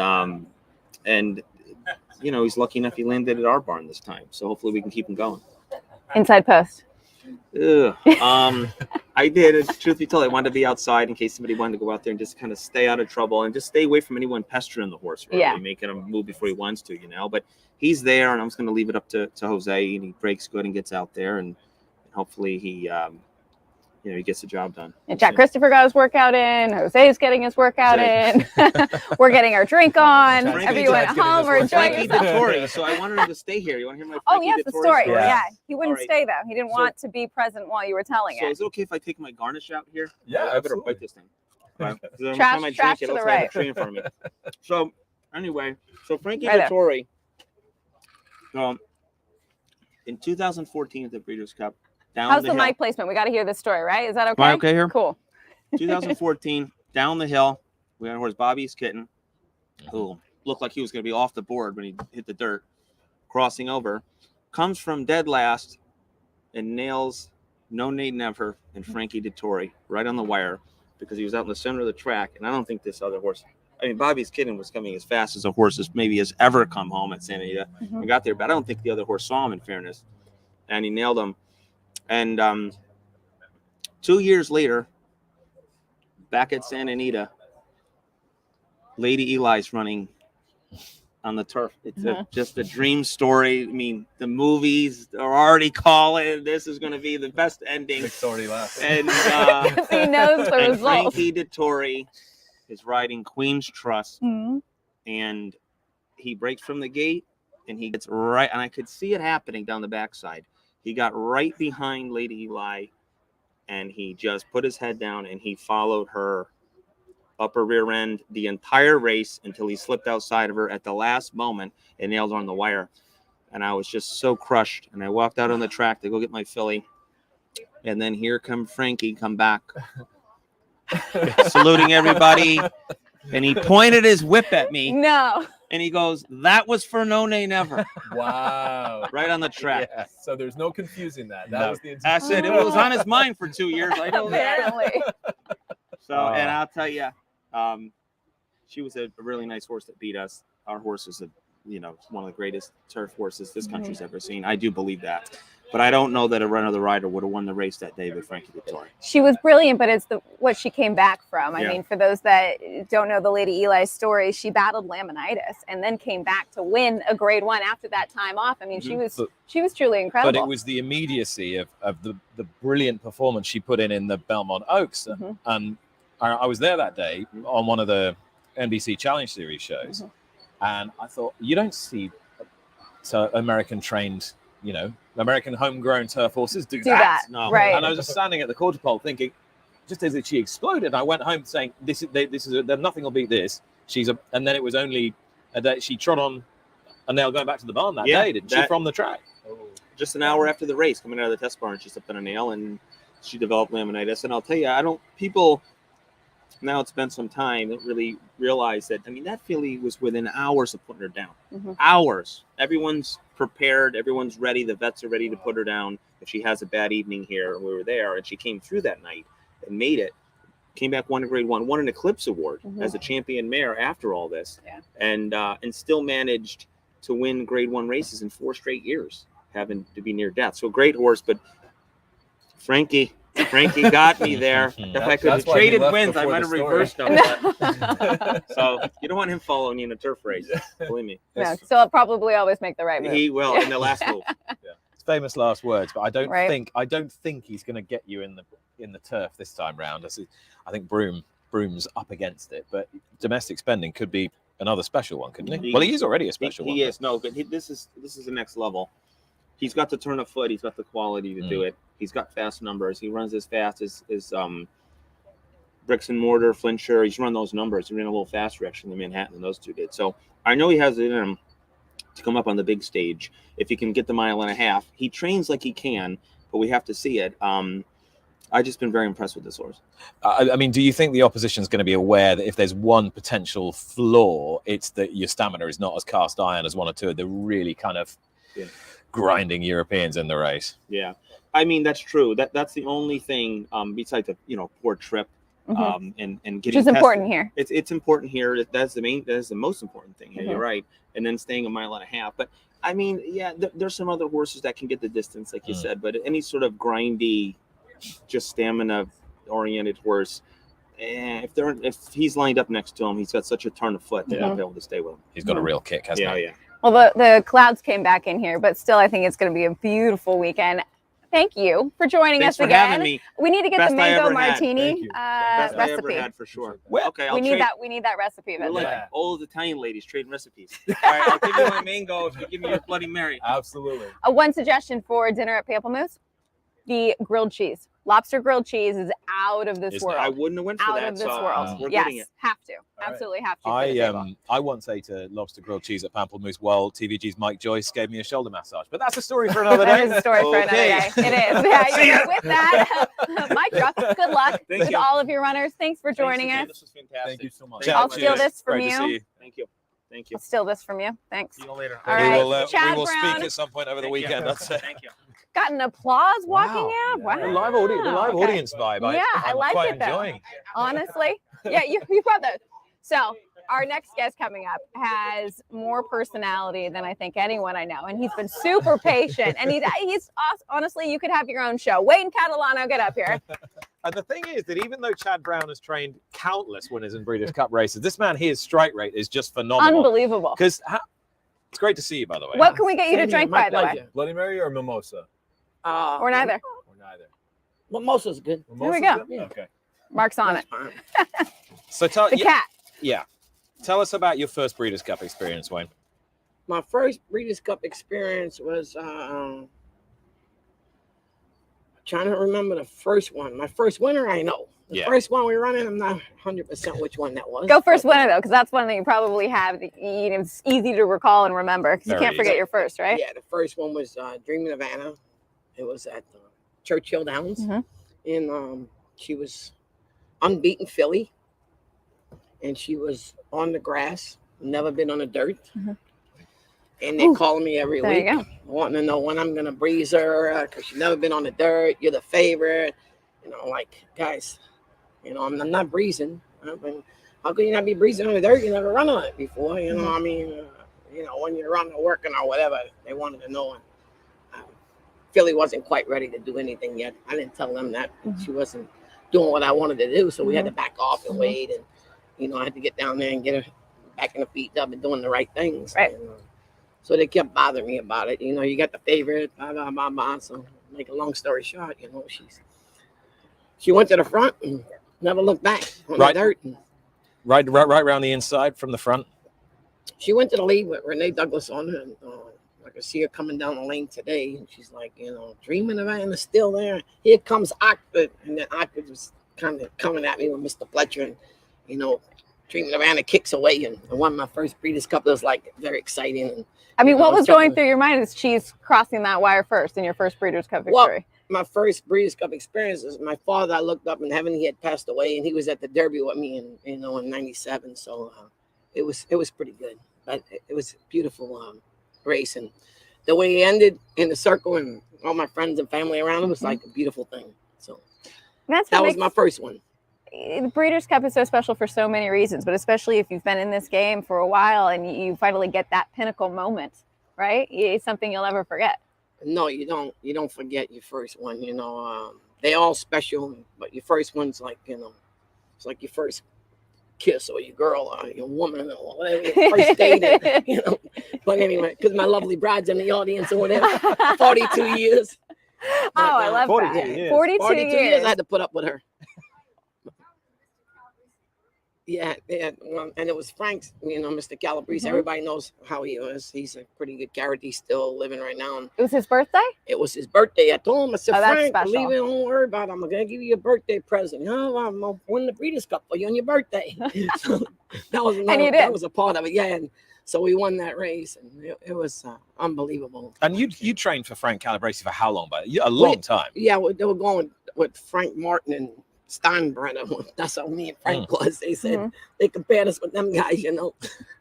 you know, he's lucky enough he landed at our barn this time. So hopefully we can keep him going. Inside post. I did. Truth be told, I wanted to be outside in case somebody wanted to go out there and just kind of stay out of trouble and just stay away from anyone pestering the horse, really, making him move before he wants to, you know. But he's there, and I'm just going to leave it up to Jose, and he breaks good and gets out there, and hopefully he he gets the job done. And Jack Christopher got his workout in. Jose's getting his workout in. We're getting our drink on. Everyone at home, we're enjoying Frankie Dettori. So I wanted him to stay here. You want to hear my Oh, Frankie yes, the Dettori story. Yeah. He wouldn't stay, though. He didn't So- want to be present while you were telling So it. is it okay if I take my garnish out here? Yeah, I better absolutely. bite this thing. Right. 'Cause every Trash- time I trash drink it, to looks the like I have right. a tree in front of me. So anyway, Frankie Right there. Dettori. In 2014 at the Breeders' Cup, down How's the the hill. mic placement? We got to hear this story, right? Is that okay? Am I okay here? Cool. 2014, down the hill, we had a horse, Bobby's Kitten, who looked like he was going to be off the board when he hit the dirt, crossing over, comes from dead last and nails No Nate Never and Frankie Dettori right on the wire because he was out in the center of the track. And I don't think this other horse, I mean, Bobby's Kitten was coming as fast as a horse has ever come home at Santa Anita. We got there, but I don't think the other horse saw him, in fairness. And he nailed him. And 2 years later, back at Santa Anita, Lady Eli's running on the turf. It's just a dream story. I mean, the movies are already calling this is going to be the best ending. Vic's already laughing. And He knows the and results. Frankie Dettori is riding Queen's Trust, Mhm. and he breaks from the gate, and he gets right, and I could see it happening down the backside. He got right behind Lady Eli, and he just put his head down, and he followed her upper rear end the entire race until he slipped outside of her at the last moment and nailed her on the wire. And I was just so crushed. And I walked out on the track to go get my filly. And then here come Frankie, come back, saluting everybody. And he pointed his whip at me. No. And he goes, "That was for No Name Never." Wow. Right on the track. Yeah. So there's no confusing that. That No. was the I said it was on his mind for 2 years. I know that. Apparently. So, and I'll tell you, she was a really nice horse that beat us. Our horse is one of the greatest turf horses this country's ever seen. I do believe that. But I don't know that another rider would have won the race that day with Frankie Dettori. She was brilliant, but it's what she came back from. I Yeah. mean, for those that don't know the Lady Eli story, she battled laminitis and then came back to win a Grade 1 after that time off. I mean, she was truly incredible. But it was the immediacy of the brilliant performance she put in the Belmont Oaks. And I was there that day on one of the NBC Challenge Series shows. And I thought, you don't see American trained, American homegrown turf horses do that. No. Right. And I was just standing at the quarter pole thinking, just as she exploded, I went home saying, nothing will beat this. And then it was only a day she trod on a nail going back to the barn that day, didn't she, from the track? Just an hour after the race, coming out of the test barn, she stepped on a nail and she developed laminitis. And I'll tell you, people, now it's been some time, don't really realize that. I mean, that filly was within hours of putting her down. Hours. Everyone's prepared. Everyone's ready. The vets are ready to put her down if she has a bad evening here. And we were there, and she came through that night and made it. Came back, won a Grade 1, won an Eclipse Award as a champion mare after all this, and still managed to win Grade 1 races in 4 straight years, having to be near death. So great horse, but Frankie got me there. If I could have traded wins, I might have reversed them. So you don't want him following you in a turf race. Believe me. No, so I'll probably always make the right move. He will in the last move. It's famous last words, but I don't Right. think he's going to get you in the turf this time round. I think Broom's up against it, but domestic spending could be another special one, couldn't he? Well, he is already a special one. He is. No, but this is the next level. He's got the turn of foot. He's got the quality to do it. He's got fast numbers. He runs as fast as bricks and mortar, Flintshire. He's run those numbers. He ran a little faster actually than Manhattan than those two did. So I know he has it in him to come up on the big stage. If he can get the mile and a half, he trains like he can, but we have to see it. I've just been very impressed with this horse. I mean, do you think the opposition is going to be aware that if there's one potential flaw, it's that your stamina is not as cast iron as one or two of the really kind of grinding Europeans in the race? Yeah, I mean that's true. That's the only thing besides the poor trip and getting which is important here. It's important here. That's the most important thing. Yeah, you're right. And then staying a mile and a half. But I mean, yeah, there's some other horses that can get the distance, like you said. But any sort of grindy, just stamina-oriented horse, if he's lined up next to him, he's got such a turn of foot that I'll be able to stay with him. He's got a real kick, hasn't he? Yeah. Well, the clouds came back in here, but still, I think it's going to be a beautiful weekend. Thank you for joining Thanks us for again. Having me. We need to get Best the mango I ever had. martini Best I ever recipe. had for sure. Okay, We need that recipe. We're like old Italian ladies trading recipes. All right, I'll give you my mango if you give me your Bloody Mary. Absolutely. One suggestion for dinner at Pamplemousse: the grilled cheese. Lobster grilled cheese is out of this world. I wouldn't have went for out that. of this world. We're yes, getting it. have to. Absolutely have to. I once ate a lobster grilled cheese at Pamplemousse while TVG's Mike Joyce gave me a shoulder massage. But that's a story for another day. That is a story for another day. It is. Yeah, you're with that. Mike Druff, good luck with all of your runners. Thanks for joining us. This was fantastic. Thank you so much. I'll steal this from Great to see you. you. Thank you. Thank you. I'll steal this from you. Thanks. See you later. All right. We Chad will Brown. speak at some point over the weekend. That's it. Thank you. Got an applause walking out. Wow. The live audience vibe. Yeah, I I'm like quite it though. enjoying it. Honestly, yeah, you brought those. So our next guest coming up has more personality than I think anyone I know, and he's been super patient. And he's honestly, you could have your own show. Wayne Catalano, get up here. And the thing is that even though Chad Brown has trained countless winners in Breeders' Cup races, this man, his strike rate is just phenomenal. Unbelievable. Because it's great to see you, by the way. What can we get you to drink, by the way? Bloody Mary or mimosa? Or neither. Or neither. Mimosa's good. Here we go. Good? Okay. Mark's on it. So tell The cat. Yeah. Tell us about your first Breeders' Cup experience, Wayne. My first Breeders' Cup experience was trying to remember the first one. My first winner, I know. The first one we were running, I'm not 100% which one that was. Go first winner, though, because that's one that you probably have. It's easy to recall and remember because you can't forget your first, right? Yeah, the first one was Dreaming of Anna. It was at Churchill Downs. And she was unbeaten filly. And she was on the grass, never been on the dirt. And they're calling me every week, wanting to know when I'm going to breeze her because she's never been on the dirt. You're the favorite. You know, like, guys, you know, I'm not breezing. How could you not be breezing on the dirt? You never run on it before. You know, I mean, you know, when you're running, working or whatever, they wanted to know. And Philly wasn't quite ready to do anything yet. I didn't tell them that. She wasn't doing what I wanted to do. So we had to back off and wait. And, you know, I had to get down there and get her back in the feet up and doing the right things. Right. And, so they kept bothering me about it. You know, you got the favorite, blah, blah, blah, blah. So make a long story short, you know, she went to the front and never looked back on the dirt. And right around the inside from the front. she went to the lead with Renee Douglas on her. And, I could see her coming down the lane today. And she's like, you know, Dreaming of Anna is still there. Here comes Oxford. And then Oxford was kind of coming at me with Mr. Fletcher. And, you know, Dreaming of Anna kicks away. And won my first Breeders' Cup. It was like very exciting. And, I mean, what was going through your mind as she's crossing that wire first in your first Breeders' Cup victory? Well, my first Breeders' Cup experience is my father. I looked up in heaven; he had passed away, and he was at the Derby with me in '97. So it was pretty good. But it was a beautiful race, and the way he ended in the circle, and all my friends and family around him was like a beautiful thing. So that was my first one. The Breeders' Cup is so special for so many reasons, but especially if you've been in this game for a while and you finally get that pinnacle moment, right? It's something you'll never forget. No, you don't. You don't forget your first one. You know, they all special, but your first one's like, you know, it's like your first kiss or your girl or your woman or whatever, your first date. You know, but anyway, because my lovely bride's in the audience or whatever, 42 years. Oh, I love 42 that. Years. 42 years I had to put up with her. Yeah, well, and it was Frank's, Mr. Calabrese. Mhm. Everybody knows how he is. He's a pretty good character. He's still living right now. And It was his birthday? it was his birthday. I told him, I said, Oh, that's Frank, special. believe it, don't worry about it. I'm gonna give you a birthday present. Oh, I'm gonna win the Breeders' Cup for you on your birthday. So that was And you did. that was a part of it. Yeah, and so we won that race, and it was unbelievable. And you trained for Frank Calabrese for how long? But a long time. Yeah, they were going with Frank Martin and Steinbrenner. That's how me and Frank was. They said they compared us with them guys.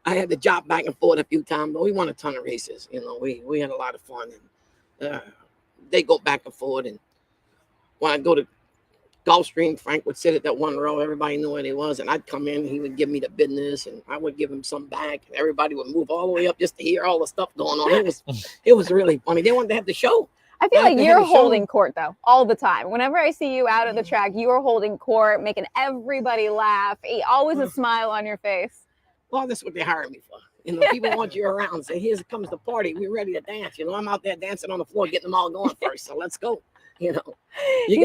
I had to jump back and forth a few times, but we won a ton of races. We had a lot of fun, and they go back and forth. And when I go to Gulfstream, Frank would sit at that one row. Everybody knew where he was, and I'd come in. He would give me the business, and I would give him some back. And everybody would move all the way up just to hear all the stuff going on. It was really funny. They wanted to have the show. I feel like you're holding court though all the time. Whenever I see you out at the track, you are holding court, making everybody laugh. Always a smile on your face. Well, that's what they hired me for. People want you around. Say, here comes the party. We're ready to dance. I'm out there dancing on the floor, getting them all going first. So let's go. You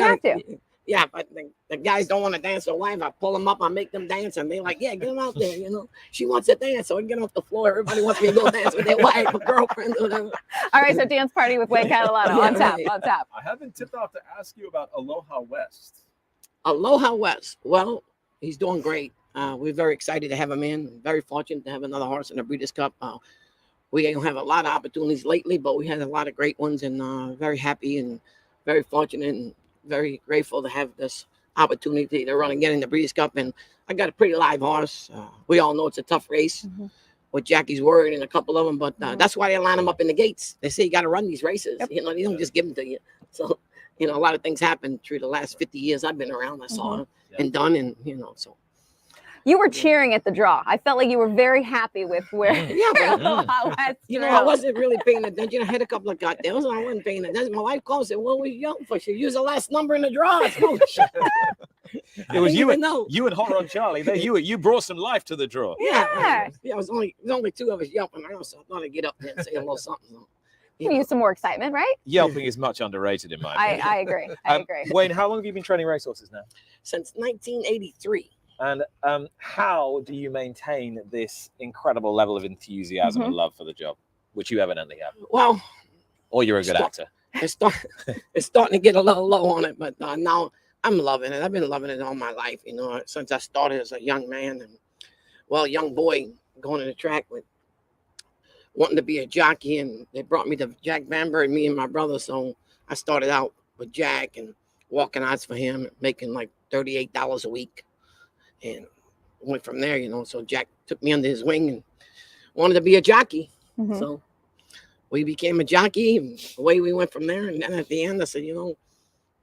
have to. Yeah, but the guys don't want to dance their wife. I pull them up, I make them dance, and they're like, yeah, get them out there. She wants to dance, so I get off the floor. Everybody wants me to go dance with their wife or girlfriend or whatever. All right, so dance party with Wayne Catalano on tap. I haven't tipped off to ask you about Aloha West. Aloha West. Well, he's doing great. We're very excited to have him in. Very fortunate to have another horse in the Breeders' Cup. We don't have a lot of opportunities lately, but we had a lot of great ones, and very happy and very fortunate and very grateful to have this opportunity to run again in the Breeders' Cup. And I got a pretty live horse. We all know it's a tough race with Jackie's Word and a couple of them, but that's why they line them up in the gates. They say you got to run these races. They don't just give them to you. So, a lot of things happen through the last 50 years I've been around. I saw and done, and so. You were cheering at the draw. I felt like you were very happy with where I wasn't really paying attention. I had a couple of goddams and I wasn't paying attention. My wife called and said, what were you yelling for? She used the last number in the draw. It was you and Horon Charlie. You brought some life to the draw. Yeah. It was only two of us yelping. I thought I'd get up there and say a little something. Use some more excitement, right? Yelping is much underrated in my opinion. I agree. I agree. Wayne, how long have you been training racehorses now? Since 1983. And how do you maintain this incredible level of enthusiasm and love for the job, which you evidently have? Well, or you're a good actor. It's starting to get a little low on it, but now I'm loving it. I've been loving it all my life, since I started as a young man and, young boy going to the track with wanting to be a jockey. And they brought me to Jack Vanberg, me and my brother. So I started out with Jack and walking odds for him, making like $38 a week. And went from there, so Jack took me under his wing and wanted to be a jockey. So we became a jockey, and away we went from there. And then at the end, I said,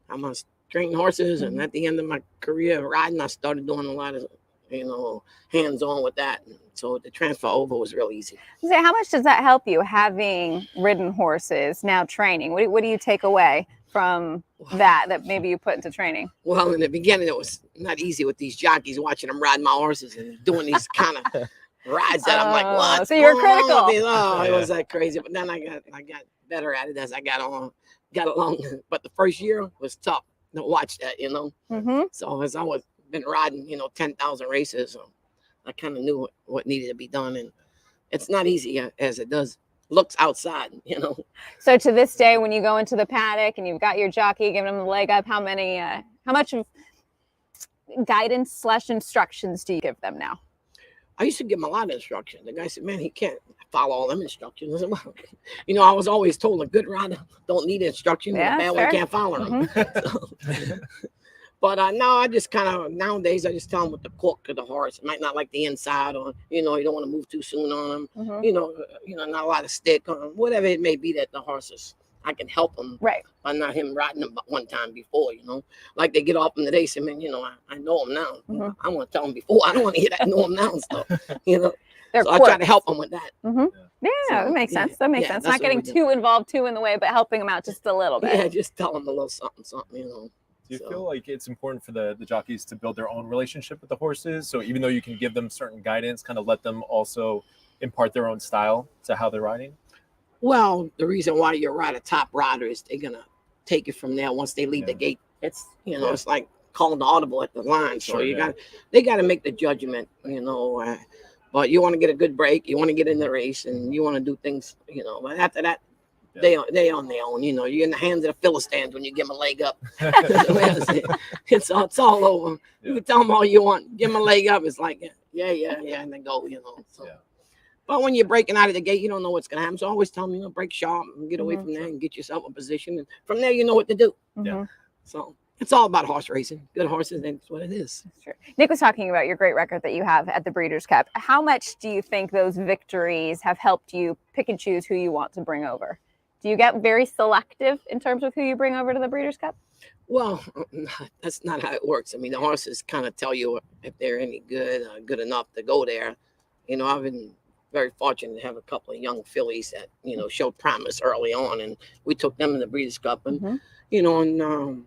I'm going to train horses. And at the end of my career riding, I started doing a lot of, hands-on with that. And so the transfer over was real easy. So how much does that help you, having ridden horses, now training? What do you take away from that maybe you put into training? Well, in the beginning, it was not easy with these jockeys watching them ride my horses and doing these kind of rides that I'm like, what? So you're critical. It was like crazy. But then I got better at it as I got along. But the first year was tough to watch that, So as I was been riding, 10,000 races, so I kind of knew what needed to be done. And it's not easy as it looks outside, So to this day, when you go into the paddock and you've got your jockey giving him the leg up, how much of guidance / instructions do you give them now? I used to give him a lot of instructions. The guy said, man, he can't follow all them instructions. I said, well, I was always told a good rider don't need instructions. A bad one can't follow them. But now I just nowadays I just tell them what the cork of the horse. It might not like the inside, or you don't want to move too soon on them. Not a lot of stick on them. Whatever it may be that the horses, I can help them. Right. By not him riding them one time before. Like they get off them today. Say, man, I know them now. I want to tell them before. I don't want to hear that know them now and stuff. So I try to help them with that. Yeah, that makes sense. That makes sense. Not getting too involved, too in the way, but helping them out just a little bit. Yeah, just tell them a little something. Do you feel like it's important for the jockeys to build their own relationship with the horses? So even though you can give them certain guidance, kind of let them also impart their own style to how they're riding? Well, the reason why you're a top rider is they're going to take it from there once they leave the gate. It's, it's like call an audible at the line. So they got to make the judgment, but you want to get a good break, you want to get in the race, and you want to do things, but after that, they on their own. You're in the hands of the Philistines when you give them a leg up. It's all over. You can tell them all you want, give them a leg up. It's like, yeah, and then go, So. Yeah. But when you're breaking out of the gate, you don't know what's going to happen. So always tell them, break sharp and get away from there and get yourself a position. And from there, you know what to do. Mm-hmm. So it's all about horse racing. Good horses, that's what it is. That's true. Nick was talking about your great record that you have at the Breeders' Cup. How much do you think those victories have helped you pick and choose who you want to bring over? Do you get very selective in terms of who you bring over to the Breeders' Cup? Well, that's not how it works. I mean, the horses kind of tell you if they're any good, good enough to go there. I've been very fortunate to have a couple of young fillies that, showed promise early on, and we took them in the Breeders' Cup. And, and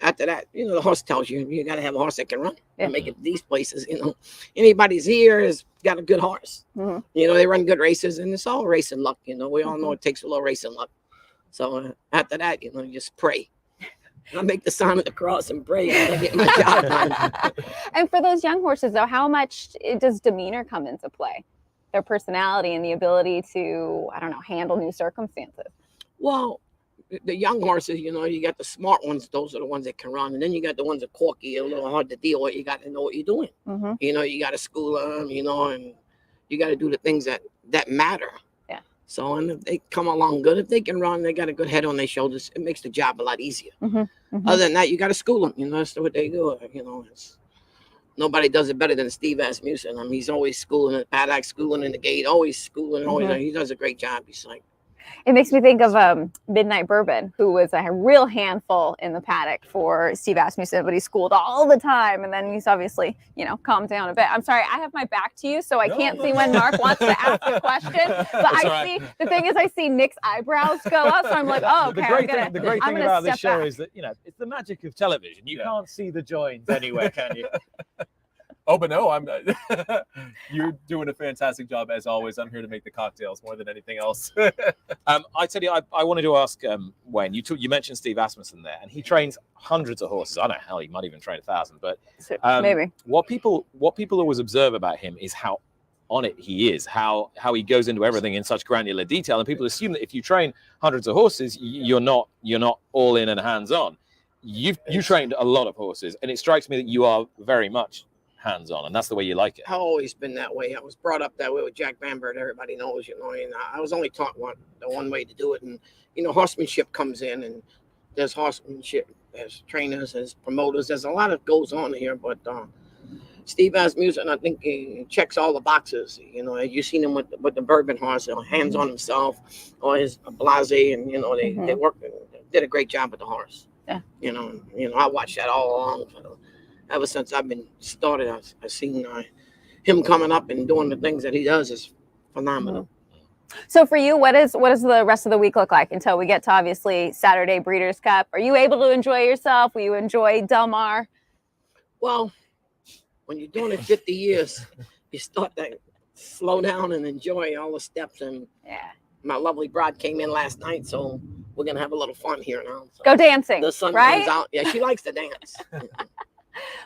after that, the horse tells you got to have a horse that can run and make it these places. Anybody's here has got a good horse. Mm-hmm. They run good races, and it's all racing luck. We all know it takes a little racing luck. So after that, you just pray. I make the sign of the cross and pray and I get my job done. And for those young horses, though, how much does demeanor come into play? Their personality and the ability to, handle new circumstances? Well, the young horses, you got the smart ones. Those are the ones that can run. And then you got the ones that are corky, a little hard to deal with. You got to know what you're doing. Mm-hmm. You got to school them, and you got to do the things that matter. Yeah. So, and if they come along good, if they can run, they got a good head on their shoulders, it makes the job a lot easier. Mm-hmm. Mm-hmm. Other than that, you got to school them. That's what they do. Nobody does it better than Steve Asmussen. He's always schooling in the paddock, schooling in the gate, always schooling. Always, he does a great job. He's like. It makes me think of Midnight Bourbon, who was a real handful in the paddock for Steve Asmussen, but he schooled all the time. And then he's obviously, calmed down a bit. I'm sorry, I have my back to you, so I can't see when Mark wants to ask a question. But the thing is, I see Nick's eyebrows go up, so I'm like, oh, okay. The great thing about this show is that, it's the magic of television. You can't see the joins anywhere, can you? Oh, but no, you're doing a fantastic job as always. I'm here to make the cocktails more than anything else. I tell you, I wanted to ask Wayne. You mentioned Steve Asmussen there, and he trains hundreds of horses. I don't know how he might even train 1,000, but maybe what people always observe about him is how on it he is, how he goes into everything in such granular detail, and people assume that if you train hundreds of horses, you're not all in and hands on. You trained a lot of horses, and it strikes me that you are very much hands-on, and that's the way you like it. I've always been that way. I was brought up that way with Jack Bamberg. Everybody knows, and I was only taught the one way to do it. And horsemanship comes in, and there's horsemanship, there's trainers, there's promoters, there's a lot of goes on here. But Steve Asmussen, I think he checks all the boxes. You've seen him with the Bourbon horse, hands on himself, or his Blase, and they worked, did a great job with the horse. Yeah. I watched that all along. Ever since I've been started, I've seen him coming up and doing the things that he does is phenomenal. So for you, what does the rest of the week look like until we get to obviously Saturday Breeders' Cup? Are you able to enjoy yourself? Will you enjoy Del Mar? Well, when you're doing it 50 years, you start to slow down and enjoy all the steps. And my lovely bride came in last night, so we're gonna have a little fun here now. So go dancing. The sun right? comes out. Yeah, she likes to dance.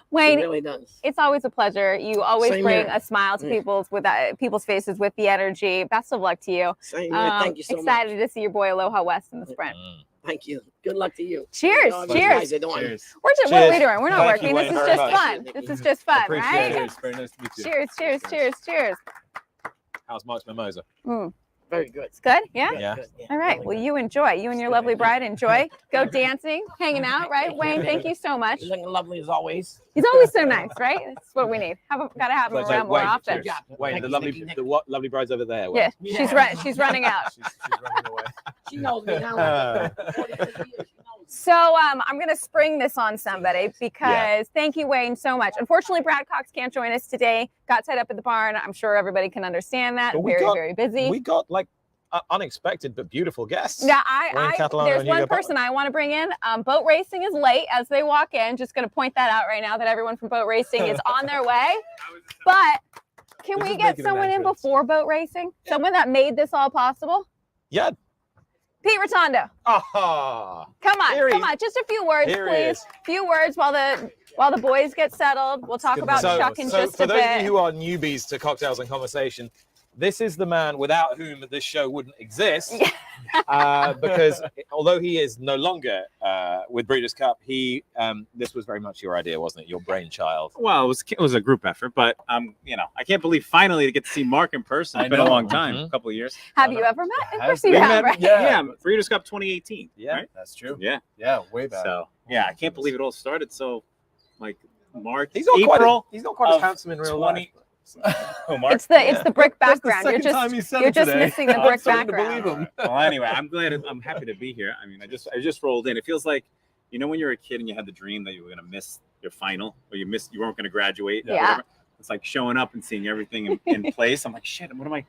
Wayne, she really does. It's always a pleasure. You always bring a smile to people's faces with the energy. Best of luck to you. Same here. Thank you so much. Excited to see your boy Aloha West in the sprint. Thank you. Good luck to you. Cheers. What cheers. you guys are doing. Cheers. What are we doing? We're not working. This is just fun. This is just fun, Appreciate right? It. Very nice to meet you. Cheers. How's Mark's mimosa? Very good. It's good? Yeah? Yeah. All right. Well, you enjoy. You and your lovely bride enjoy. Go dancing, hanging out, right? Wayne, thank you so much. You're looking lovely as always. He's always so nice, right? That's what we need. Gotta have him around more often. Wayne, the lovely bride's over there. Yeah, she's running out. She's running away. She knows me now. So I'm going to spring this on somebody because thank you, Wayne, so much. Unfortunately, Brad Cox can't join us today. Got tied up at the barn. I'm sure everybody can understand that. Very busy. We got unexpected but beautiful guests. Yeah, there's one person I want to bring in. Boat racing is late as they walk in. Just going to point that out right now that everyone from boat racing is on their way. But can we get someone in before boat racing? Someone that made this all possible? Yeah. Pete Rotondo. Ah, Come on, Here he- come on. Just a few words, here he please. is. Few words while the boys get settled. We'll talk good about morning. Chuck in so just for a those of bit. you who are newbies to Cocktails and Conversation, this is the man without whom this show wouldn't exist. Because although he is no longer with Breeders' Cup, this was very much your idea, wasn't it? Your brainchild. Well, it was a group effort, but I can't believe finally to get to see Mark in person. It's been a long time, a couple of years. Have you ever met? Of course we you have, met? right? Yeah, Breeders' Cup 2018. Yeah. right? That's true. Yeah. Yeah, way back. So yeah, I can't believe it all started so like March. He's not April. he's not quite as of handsome in real 20 life. Oh, Mark. It's the brick That's the background. second time he said You're it just today. missing the I'm brick starting to background. believe him. Well, anyway, I'm happy to be here. I mean, I just rolled in. It feels like when you're a kid and you had the dream that you were gonna miss your final or you weren't gonna graduate. Yeah. Whatever. It's like showing up and seeing everything in place. I'm like, shit, what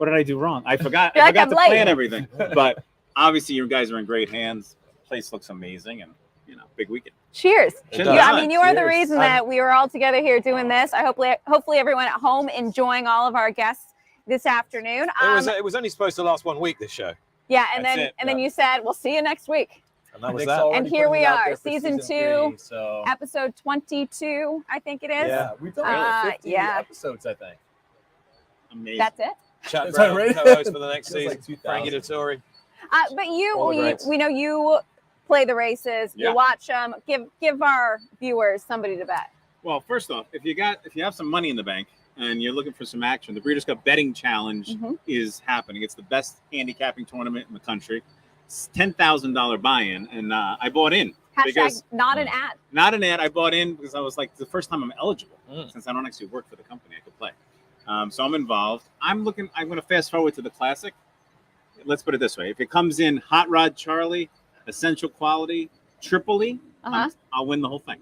did I do wrong? I forgot You're I like, forgot I'm to late. plan everything. But obviously you guys are in great hands. The place looks amazing and big weekend. Cheers. It Cheers. does. Yeah, I mean, you are the Cheers. reason that we are all together here doing this. Hopefully everyone at home enjoying all of our guests this afternoon. It was only supposed to last 1 week, this show. Yeah, and That's then it. and then you said we'll see you next week. And that was Nick's that. already And here putting we it out are, there for season 2, 3, so Episode 22, I think it is. yeah, we've done 50 yeah. episodes, I think. Amazing. That's it. Chat Is that Brown, right? co-host for the next Feels season. like 2000. Frankie Dettori. But All the greats. we know you play the races. Yeah. You watch them. Give our viewers somebody to bet. Well, first off, if you have some money in the bank and you're looking for some action, the Breeders' Cup betting challenge Mhm. is happening. It's the best handicapping tournament in the country. It's $10,000 buy-in, and I bought in. Hashtag not an ad. Not an ad. I bought in because I was like, the first time I'm eligible Mm. since I don't actually work for the company. I could play, so I'm involved. I'm going to fast forward to the classic. Let's put it this way: if it comes in Hot Rod Charlie, Essential Quality, Tripoli, I'll win the whole thing.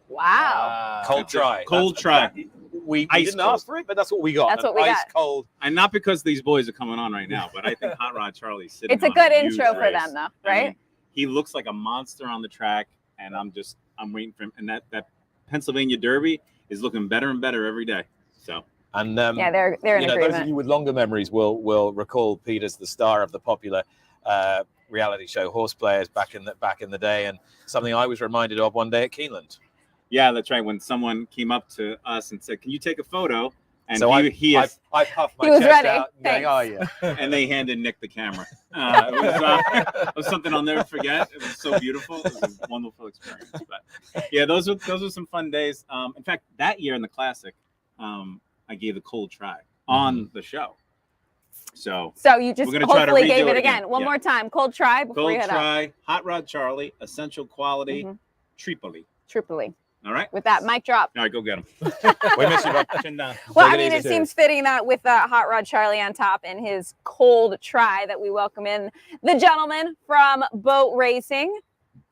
Wow. Cold try. Cold try. We Ice didn't cold. ask for it, but that's what we got. That's An what we ice got. cold. And not because these boys are coming on right now, but I think Hot Rod Charlie's sitting It's a on good huge intro for race. them, though, I right? mean, he looks like a monster on the track, and I'm waiting for him. And that Pennsylvania Derby is looking better and better every day. So And Yeah, they're in those of agreement. you with longer memories will recall Pete as the star of the popular reality show Horse Players back in the day, and something I was reminded of one day at Keeneland. yeah, that's right. When someone came up to us and said, "Can you take a photo?" and So I puffed my He was chest ready. out, going, Thanks. "Oh yeah." and they handed Nick the camera. It was something I'll never forget. It was so beautiful. It was a wonderful experience. But yeah, those were some fun days. In fact, that year in the Classic, I gave the cold try on the show. So You just we're gonna try to hopefully redo gave it it again. again. One Yeah. more time. Cold try before cold you head up. try, Hot Rod Charlie, Essential Quality, Mhm. Tripoli. Tripoli. All right. With that mic drop. All right, go get him. We miss you, bud. Chin down. Well, Take I it mean, easy. it seems fitting that with Hot Rod Charlie on top and his cold try that we welcome in the gentleman from boat racing,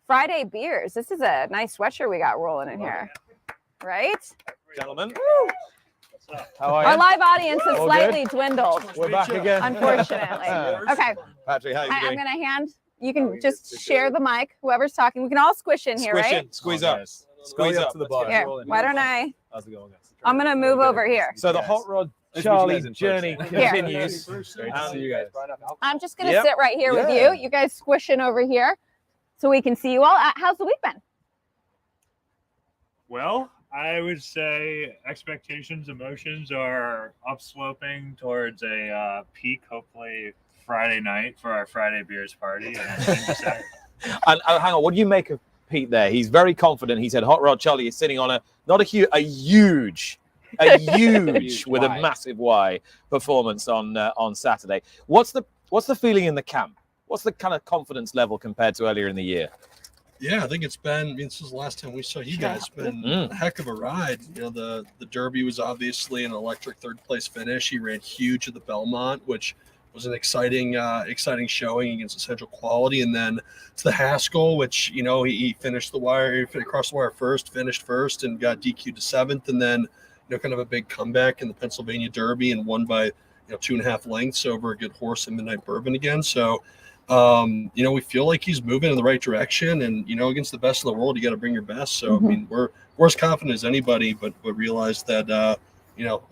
Friday Beers. This is a nice sweatshirt we got rolling in here, right? Gentlemen, how are Our you? live audience has All slightly dwindled, We're back again. unfortunately. Okay, Patrick, how are you I'm doing? going to hand. You can just share the mic. Whoever's talking, we can all squish in here, Squish right? in, squeeze up. Squeeze up to the Let's bar. get Here. rolling. Why don't I? How's it going, guys? I'm going to move over here. So the Hot Rod Nice to meet you Charlie guys in journey person. continues. Great to see you guys. I'm just going to Yep. sit right here with Yeah. you. You guys squish in over here so we can see you all. How's the week been? Well, I would say expectations, emotions are upsloping towards a peak, hopefully Friday night for our Friday Beers party. And then Saturday. And hang on, what do you make of Pete there? He's very confident. He said Hot Rod Charlie is sitting on a huge with a massive Y performance on Saturday. What's the feeling in the camp? What's the kind of confidence level compared to earlier in the year? Yeah, I think it's been, this is the last time we saw you guys. It's been a heck of a ride. You know, the Derby was obviously an electric third place finish. He ran huge at the Belmont, which was an exciting showing against Essential Quality. And then to the Haskell, which, you know, he finished the wire, he crossed the wire first, finished first, and got DQ'd to seventh. And then, you know, kind of a big comeback in the Pennsylvania Derby and won by, 2.5 lengths over a good horse in Midnight Bourbon again. So, we feel like he's moving in the right direction, and against the best in the world, you got to bring your best. So I mean, we're as confident as anybody, but realize that a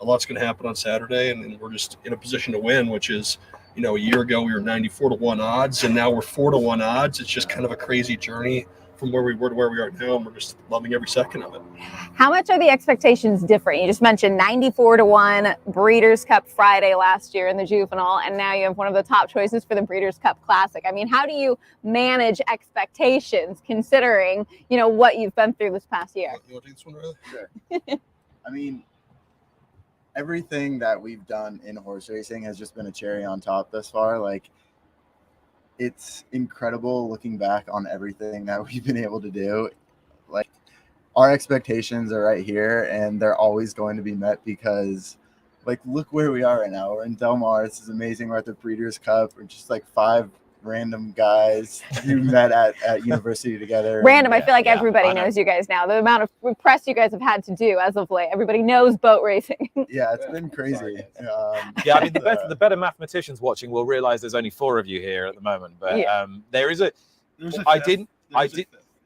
lot's going to happen on Saturday, and we're just in a position to win, which is You know, a year ago we were 94-1 odds, and now we're 4-1 odds. It's just kind of a crazy journey from where we were to where we are now, and we're just loving every second of it. How much are the expectations different? You just mentioned 94-1 Breeders' Cup Friday last year in the juvenile, and now you have one of the top choices for the Breeders' Cup Classic. I mean, how do you manage expectations considering, you know, what you've been through this past year? You want to take this one, Riley? Sure. I mean, everything that we've done in horse racing has just been a cherry on top thus far. Like, it's incredible looking back on everything that we've been able to do. Like, our expectations are right here, and they're always going to be met because, like, look where we are right now. We're in Del Mar. This is amazing. We're at the Breeders' Cup. We're just like 5 random guys who met at university together. Random. I feel like everybody knows you guys now. The amount of press you guys have had to do as of late. Everybody knows boat racing. Yeah, it's been crazy. Yeah, I mean, the better mathematicians watching will realize there's only 4 of you here at the moment. But there is a.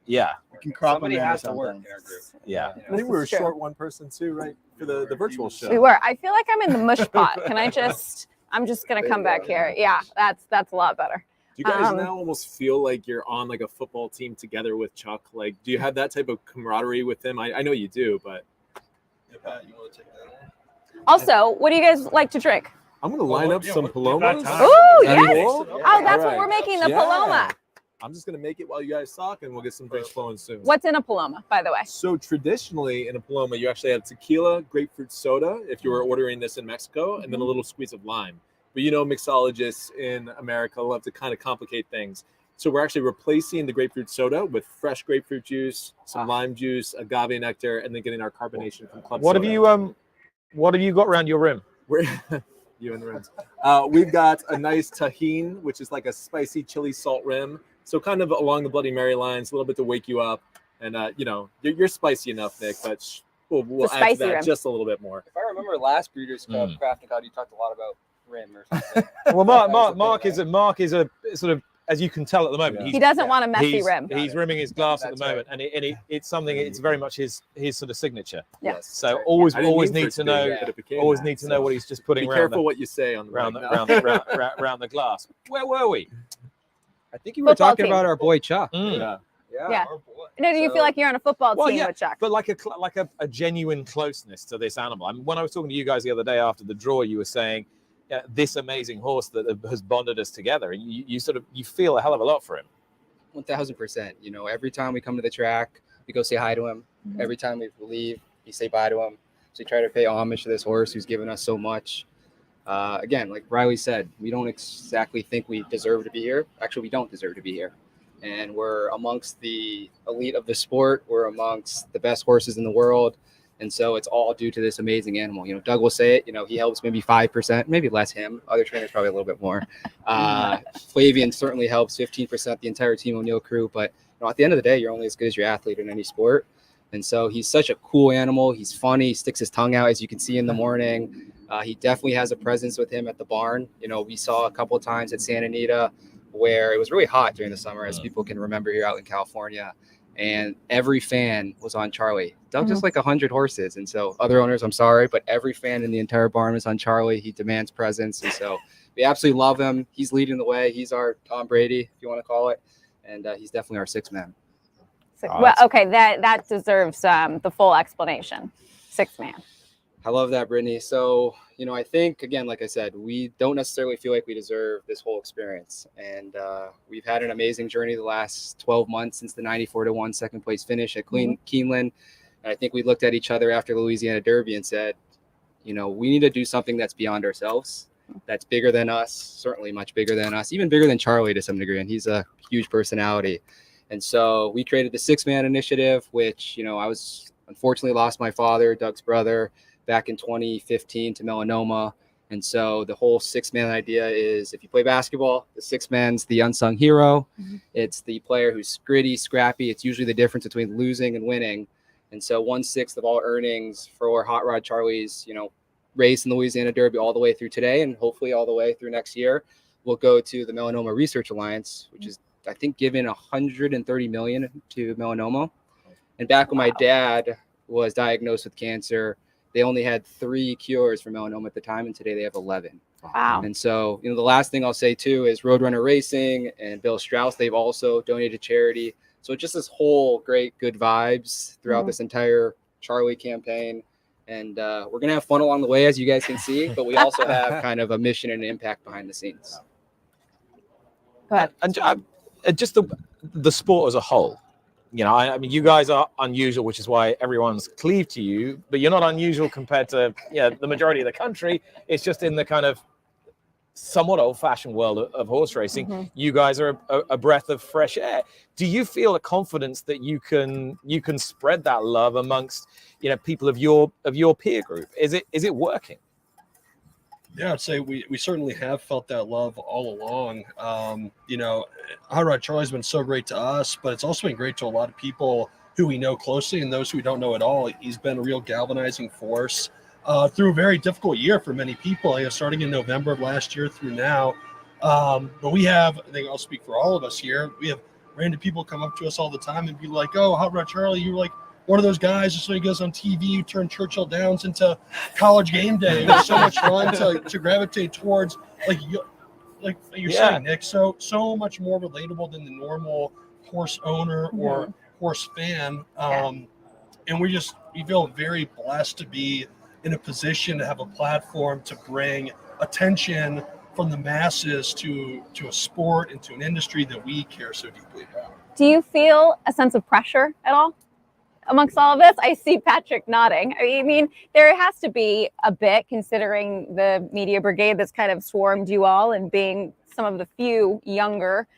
Yeah. We can crop Somebody them in or has to work something. in our group. Yeah. I think we were short one person too, right, for the virtual show. We were. I feel like I'm in the mush pot. I'm just gonna come back here. Yeah, that's a lot better. Do you guys now almost feel like you're on like a football team together with Chuck? Like, do you have that type of camaraderie with him? I know you do, but. Yeah, Pat, you want to take that one? Also, what do you guys like to drink? I'm going to line up some Palomas. Ooh, yes. Cool? Oh, that's what we're making, the Paloma. I'm just going to make it while you guys talk, and we'll get some drinks flowing soon. What's in a Paloma, by the way? So traditionally in a Paloma, you actually have tequila, grapefruit soda, if you were ordering this in Mexico, and then a little squeeze of lime. But you know, mixologists in America love to kind of complicate things. So we're actually replacing the grapefruit soda with fresh grapefruit juice, some lime juice, agave nectar, and then getting our carbonation from club What soda. have you got around your rim? You and the rims. We've got a nice tahine, which is like a spicy chili salt rim. So kind of along the Bloody Mary lines, a little bit to wake you up. And, you know, you're spicy enough, Nick, but we'll add to that rim. just a little bit more. If I remember last Breeders' Cup crafting card, you talked a lot about rim or something. Well, Mark is a sort of, as you can tell at the moment, He doesn't want a messy rim. He's rimming his glass at the moment, and it's something. It's very much his sort of signature. Yes. So always need to know. Need to know what he's just putting Be around. careful what you say on the around the glass. Where were we? I think you were Football talking team. about our boy Chuck. Yeah. No, do you feel like you're on a football team with Chuck? But like a genuine closeness to this animal. I mean, when I was talking to you guys the other day after the draw, you were saying this amazing horse that has bonded us together. You feel a hell of a lot for him. 1000%. You know, every time we come to the track, we go say hi to him. Every time we leave, we say bye to him. So we try to pay homage to this horse who's given us so much. Again, like Riley said, we don't exactly think we deserve to be here. Actually, we don't deserve to be here. And we're amongst the elite of the sport. We're amongst the best horses in the world. And so it's all due to this amazing animal. You know, Doug will say it, you know, he helps maybe 5%, maybe less him. Other trainers probably a little bit more. Flavian certainly helps 15%, the entire Team O'Neill crew. But you know, at the end of the day, you're only as good as your athlete in any sport. And so he's such a cool animal. He's funny. He sticks his tongue out, as you can see in the morning. He definitely has a presence with him at the barn. You know, we saw a couple of times at Santa Anita where it was really hot during the summer, as people can remember here out in California. And every fan was on Charlie. Doug just like 100 horses. And so other owners, I'm sorry, but every fan in the entire barn was on Charlie. He demands presence. And so we absolutely love him. He's leading the way. He's our Tom Brady, if you want to call it. And he's definitely our 6th man. Well, okay, that deserves the full explanation. 6th man. I love that, Brittany. So, you know, I think, again, like I said, we don't necessarily feel like we deserve this whole experience. And we've had an amazing journey the last 12 months since the 94-1 second place finish at Keeneland. And I think we looked at each other after the Louisiana Derby and said, you know, we need to do something that's beyond ourselves, that's bigger than us, certainly much bigger than us, even bigger than Charlie to some degree. And he's a huge personality. And so we created the 6-man initiative, which, you know, I unfortunately lost my father, Doug's brother, back in 2015 to melanoma. And so the whole 6-man idea is, if you play basketball, the 6-man's the unsung hero. It's the player who's gritty, scrappy. It's usually the difference between losing and winning. And so 1/6 of all earnings for Hot Rod Charlie's, you know, race in the Louisiana Derby all the way through today, and hopefully all the way through next year, will go to the Melanoma Research Alliance, which is, I think, giving $130 million to melanoma. And back when my dad was diagnosed with cancer, they only had 3 cures for melanoma at the time, and today they have 11. Wow. And so, the last thing I'll say too is Roadrunner Racing and Bill Strauss, they've also donated to charity. So just this whole great good vibes throughout this entire Charlie campaign. And we're going to have fun along the way, as you guys can see, but we also have kind of a mission and an impact behind the scenes. Go ahead. And just the sport as a whole. I mean, you guys are unusual, which is why everyone's cleaved to you, but you're not unusual compared to the majority of the country. It's just in the kind of somewhat old-fashioned world of horse racing, you guys are a breath of fresh air. Do you feel a confidence that you can spread that love amongst people of your peer group? Is it working? Yeah, I'd say we certainly have felt that love all along. Hot Rod Charlie's been so great to us, but it's also been great to a lot of people who we know closely and those who we don't know at all. He's been a real galvanizing force through a very difficult year for many people, starting in November of last year through now. But we have, I think I'll speak for all of us here, we have random people come up to us all the time and be like, "Oh, Hot Rod Charlie, you're like one of those guys just so he goes on TV, you turn Churchill Downs into College Game Day." It was so much fun to gravitate towards, like you're saying, Nick, so much more relatable than the normal horse owner or horse fan. And we feel very blessed to be in a position to have a platform to bring attention from the masses to a sport and to an industry that we care so deeply about. Do you feel a sense of pressure at all amongst all of this? I see Patrick nodding. I mean, there has to be a bit, considering the media brigade that's kind of swarmed you all and being some of the few younger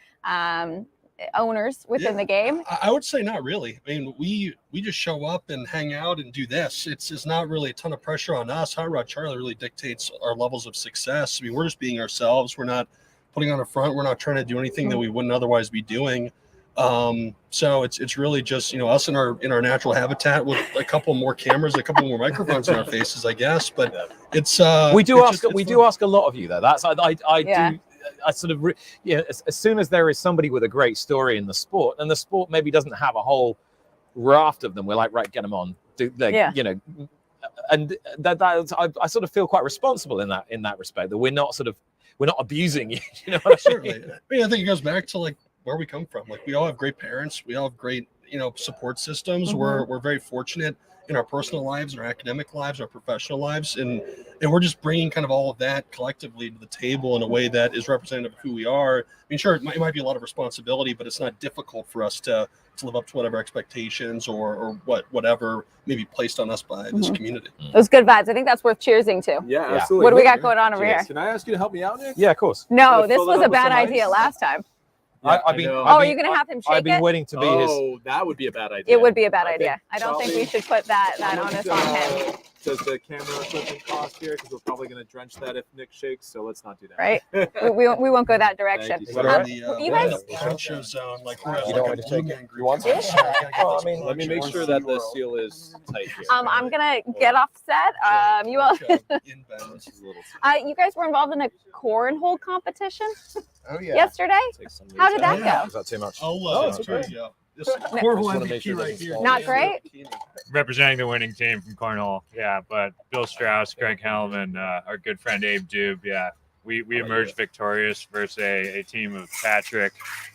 owners within the game. I would say not really. I mean, we just show up and hang out and do this. It's not really a ton of pressure on us. Hot Rod Charlie really dictates our levels of success. I mean, we're just being ourselves. We're not putting on a front. We're not trying to do anything that we wouldn't otherwise be doing. So it's really just us in our natural habitat with a couple more cameras, a couple more microphones in our faces, I guess. But it's we do ask a lot of you though. That's I sort of as soon as there is somebody with a great story in the sport, and the sport maybe doesn't have a whole raft of them, we're like, right, get them on. And I sort of feel quite responsible in that respect, that we're not abusing you. Certainly. I mean, I think it goes back to like where we come from. Like, we all have great parents, we all have great support systems. We're very fortunate in our personal lives, in our academic lives, our professional lives, and we're just bringing kind of all of that collectively to the table in a way that is representative of who we are. I mean, sure, it might be a lot of responsibility, but it's not difficult for us to live up to whatever expectations or whatever may be placed on us by this community. Those good vibes. I think that's worth cheersing to. Yeah, absolutely. What do we got going on over here? Can I ask you to help me out, Nick? Yeah, of course. No, this was a bad idea last time. Are you going to have him shake it? I've been waiting to be his. Oh, that would be a bad idea. It would be a bad idea. I don't think we should put that onus on him. Does the camera equipment cost here? Because we're probably going to drench that if Nick shakes, so let's not do that. Right? we won't go that direction. You guys poncho zone, like you don't want to take it. You want to? Well, I mean, let me make sure that the seal is tight here. I'm gonna get off set. You all. You guys were involved in a cornhole competition. Oh yeah. Yesterday. How did that go? Is that too much? This cornhole MVP right here. Not great. Representing the winning team from cornhole, but Bill Strauss, Greg Hellman, our good friend Abe Dube, we emerged victorious versus a team of Patrick,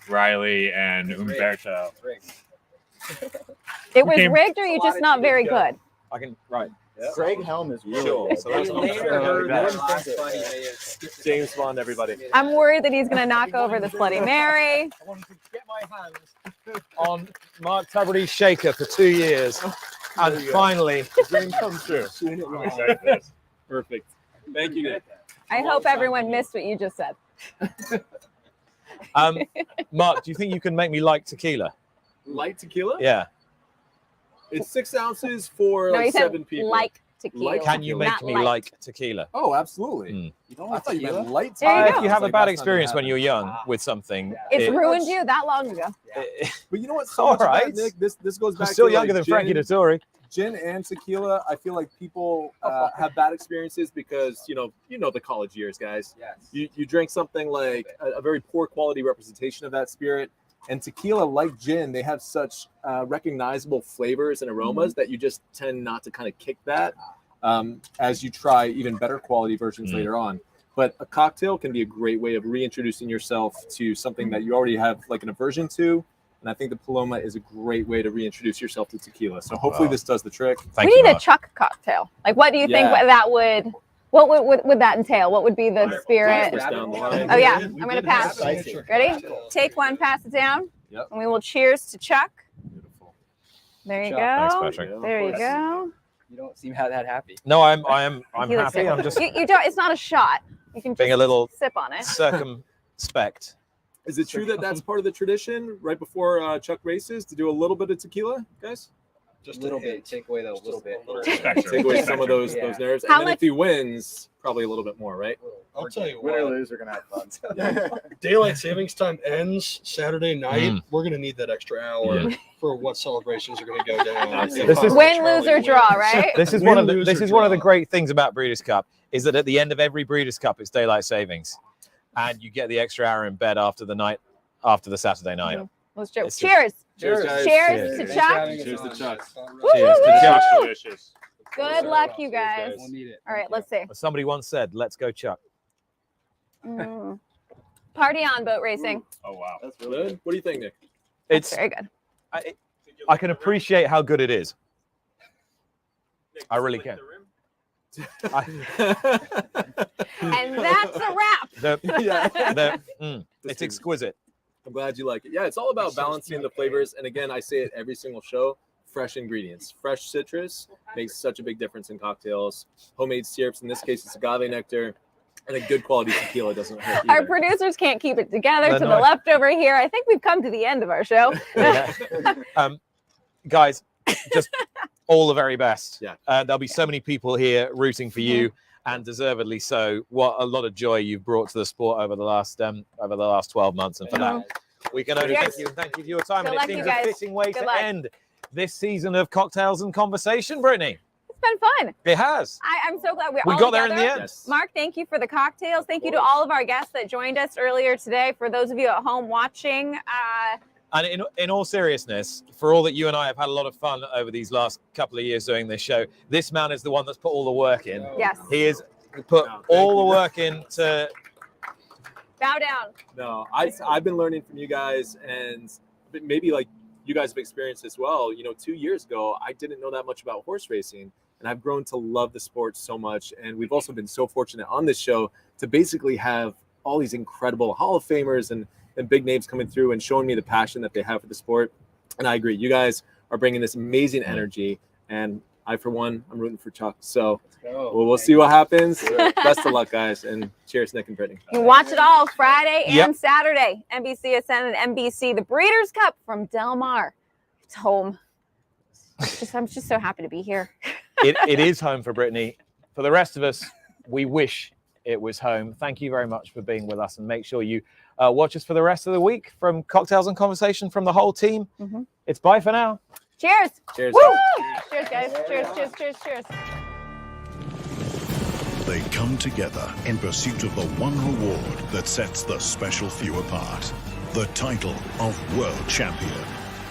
Riley, and Umberto. It was rigged, or you just not very good? I can right. Yep. Greg Helm is really sure. So that's James Bond, everybody. I'm worried that he's going to knock over this Bloody Mary. I wanted to get my hands on Mark Tubridy's shaker for 2 years, and finally, the dream comes true. Perfect. Thank you, Nick. I hope everyone missed what you just said. Mark, do you think you can make me like tequila? Light tequila? Yeah. It's 6 ounces for no, like 7 people. Like tequila. Can you make me like tequila? Oh, absolutely. You don't I thought you meant light There tequila. you If you have a bad experience when you're young with something, it's ruined you that long ago. But you know what's all right, Nick? This goes back. I'm still to younger like than Frankie Dettori. Gin and tequila. I feel like people have bad experiences because you know the college years, guys. Yes. You drink something like a very poor quality representation of that spirit. And tequila, like gin, they have such recognizable flavors and aromas that you just tend not to kind of kick that as you try even better quality versions later on. But a cocktail can be a great way of reintroducing yourself to something that you already have like an aversion to. And I think the Paloma is a great way to reintroduce yourself to tequila. So hopefully this does the trick. We need a Chuck cocktail. Like, what do you think that would? What would that entail? What would be the spirit? Oh yeah, I'm gonna pass. Ready? Take one, pass it down, and we will cheers to Chuck. Beautiful. There you go. Thanks, Patrick. There you go. You don't seem that happy. No, I'm He looks happy. like- I'm just You don't. It's not a shot. You can just being a little sip on it. circumspect. Is it true that that's part of the tradition right before Chuck races to do a little bit of tequila, guys? Just a little bit. Take away the little bit. Take away some of those nerves. How And then if he wins, probably a little bit more, right? I'll tell you Win or what. lose, we're gonna have fun. Daylight savings time ends Saturday night. We're gonna need that extra hour for what celebrations are gonna go down. This is- Win, lose, or draw, right? This is Win, one of the lose, this or is one of the draw. great things about Breeders' Cup is that at the end of every Breeders' Cup it's daylight savings, and you get the extra hour in bed after the Saturday night. Let's cheers. It's just- Cheers. Cheers, guys. Cheers to Thanks Chuck. for having us Cheers to on. Chuck. Cheers to Woo! Chuck. Delicious. Good luck, you guys. We'll need it. All right, let's see. As somebody once said, "Let's go, Chuck." Party on, boat racing. Oh wow. That's really good. What do you think, Nick? It's Very good. I can appreciate how good it is. I really can. And that's a wrap. It's exquisite. I'm glad you like it. Yeah, it's all about balancing the flavors. And again, I say it every single show, fresh ingredients. Fresh citrus makes such a big difference in cocktails. Homemade syrups, in this case, it's agave nectar. And a good quality tequila doesn't hurt either. Our producers can't keep it together. They're To not. the left over here, I think we've come to the end of our show. Guys, just all the very best. Yeah. There'll be so many people here rooting for you, and deservedly so. What a lot of joy you've brought to the sport over the last 12 months, and for that, we can only Cheers. thank you for your time. Good And luck, it you seems guys. a fitting way Good to luck. end this season of Cocktails and Conversation, Brittany. It's been fun. It has. I'm so glad we're We all got there in together. the end. Yes. Mark, thank you for the cocktails. Thank you to all of our guests that joined us earlier today. For those of you at home watching, And in all seriousness, for all that you and I have had a lot of fun over these last couple of years doing this show, this man is the one that's put all the work in. yes, He has put all the work in to. bow down. No, I've been learning from you guys, and maybe like you guys have experienced as well. 2 years ago, I didn't know that much about horse racing, and I've grown to love the sport so much. And we've also been so fortunate on this show to basically have all these incredible Hall of Famers and big names coming through and showing me the passion that they have for the sport. And I agree, you guys are bringing this amazing energy, and I, for one, I'm rooting for Chuck. So we'll see what happens. Best of luck, guys, and cheers, Nick and Brittany. You can watch it all Friday and Yep. Saturday. NBCSN and NBC, the Breeders' Cup from Del Mar. It's home. I'm just so happy to be here. It is home for Brittany. For the rest of us, we wish it was home. Thank you very much for being with us, and make sure you watch us for the rest of the week from Cocktails and Conversation from the whole team. It's bye for now. Cheers. Cheers. Woo! Cheers, guys. Cheers, cheers, cheers, cheers. They come together in pursuit of the one reward that sets the special few apart. The title of World Champion.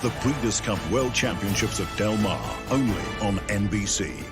The Breeders' Cup World Championships at Del Mar, only on NBC.